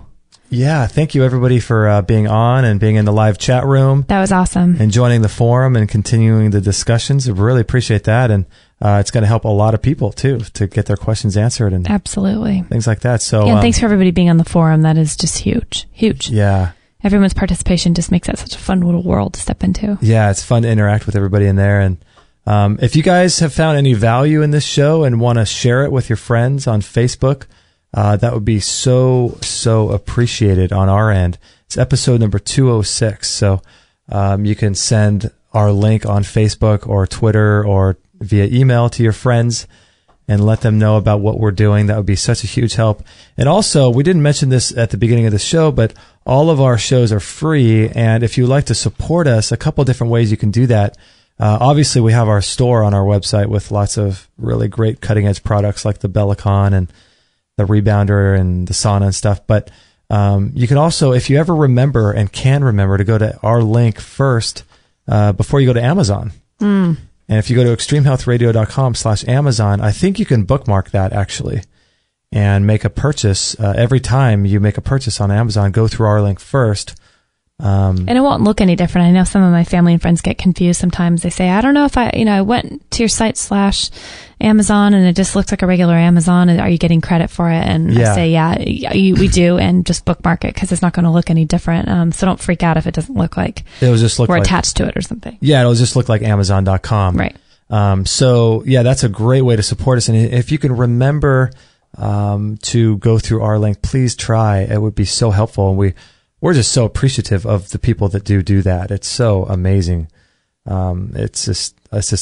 Yeah, thank you everybody for being on and being in the live chat room That was awesome. and joining the forum and continuing the discussions. I really appreciate that, and it's going to help a lot of people too to get their questions answered and Absolutely. things like that. So Yeah, and thanks for everybody being on the forum. That is just huge. Huge. yeah. Everyone's participation just makes that such a fun little world to step into. Yeah, it's fun to interact with everybody in there. And if you guys have found any value in this show and want to share it with your friends on Facebook, that would be so appreciated on our end. It's episode number 206. So you can send our link on Facebook or Twitter or via email to your friends and let them know about what we're doing. That would be such a huge help. And also, we didn't mention this at the beginning of the show, but all of our shows are free. And if you'd like to support us, a couple different ways you can do that. Obviously, we have our store on our website with lots of really great cutting edge products like the Bellicon and the Rebounder and the sauna and stuff. But you can also, if you ever remember and can remember, to go to our link first before you go to Amazon. And if you go to extremehealthradio.com/Amazon, I think you can bookmark that actually and make a purchase. Every time you make a purchase on Amazon, go through our link first. And it won't look any different. I know some of my family and friends get confused sometimes. They say, I don't know if I went to your site /Amazon and it just looks like a regular Amazon. Are you getting credit for it? And Yeah. I say, yeah, we do. And just bookmark it because it's not going to look any different. So don't freak out if it doesn't look like It'll just look we're like, attached to it or something. yeah, it'll just look like Amazon.com. Right. So yeah, that's a great way to support us. And if you can remember, to go through our link, please try. It would be so helpful. And we're just so appreciative of the people that do that. It's so amazing. It's just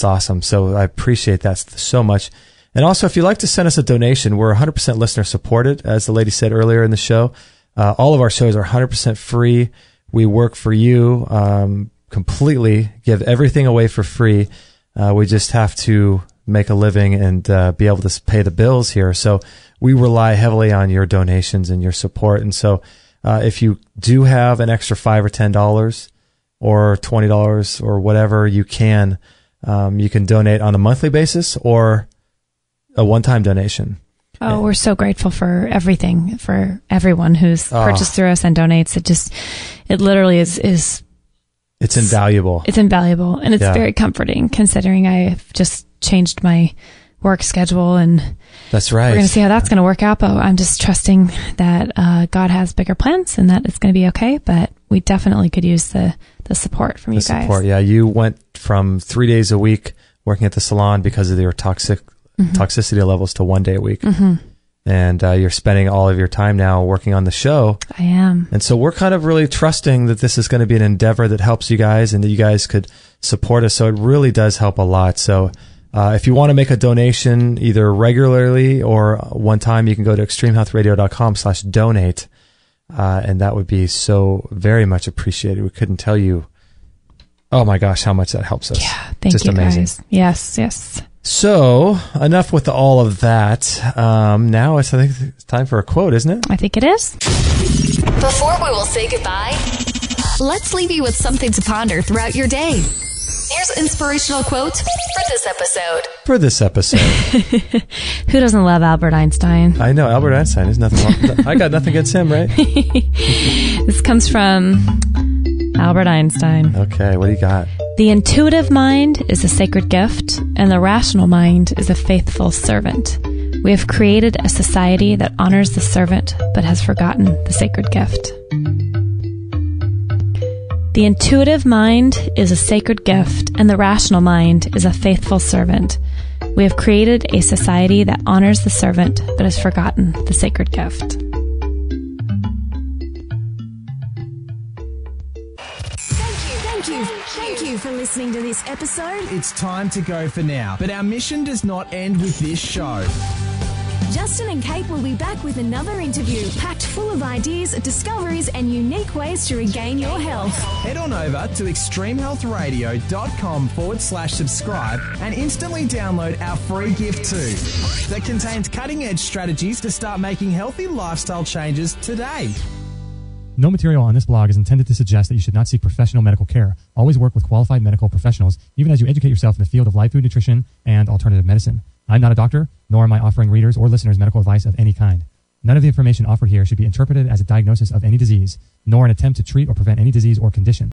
awesome. So I appreciate that so much. And also, if you'd like to send us a donation, we're 100% listener supported, as the lady said earlier in the show. All of our shows are 100% free. We work for you, completely, give everything away for free. We just have to make a living and be able to pay the bills here. So we rely heavily on your donations and your support. And so if you do have an extra $5 or $10 or $20 or whatever, you can donate on a monthly basis or a one-time donation. Oh, we're so grateful for everything, for everyone who's purchased through us and donates. It literally is. It's invaluable. It's invaluable, and it's very comforting considering I've just changed my work schedule, and that's right. We're going to see how that's going to work out, but I'm just trusting that God has bigger plans and that it's going to be okay, but we definitely could use the support from you guys. Support, yeah. You went from 3 days a week working at the salon because of your toxicity levels to 1 day a week. Mm-hmm. And you're spending all of your time now working on the show. I am. And so we're kind of really trusting that this is going to be an endeavor that helps you guys and that you guys could support us. So it really does help a lot. So if you want to make a donation either regularly or one time, you can go to extremehealthradio.com/donate. And that would be so very much appreciated. We couldn't tell you, oh my gosh, how much that helps us. Yeah, thank Just you amazing. guys. Yes. So enough with all of that. Now I think it's time for a quote, isn't it? I think it is. Before we will say goodbye, let's leave you with something to ponder throughout your day. Here's an inspirational quote for this episode. Who doesn't love Albert Einstein? I know, Albert Einstein. There's nothing wrong. I got nothing against him, right? This comes from Albert Einstein. Okay, what do you got? The intuitive mind is a sacred gift, and the rational mind is a faithful servant. We have created a society that honors the servant, but has forgotten the sacred gift. The intuitive mind is a sacred gift, and the rational mind is a faithful servant. We have created a society that honors the servant, but has forgotten the sacred gift. Thank you for listening to this episode. It's time to go for now, but our mission does not end with this show. Justin and Kate will be back with another interview packed full of ideas, discoveries, and unique ways to regain your health. Head on over to extremehealthradio.com/subscribe and instantly download our free gift too that contains cutting-edge strategies to start making healthy lifestyle changes today. No material on this blog is intended to suggest that you should not seek professional medical care. Always work with qualified medical professionals, even as you educate yourself in the field of live food nutrition and alternative medicine. I'm not a doctor, nor am I offering readers or listeners medical advice of any kind. None of the information offered here should be interpreted as a diagnosis of any disease, nor an attempt to treat or prevent any disease or condition.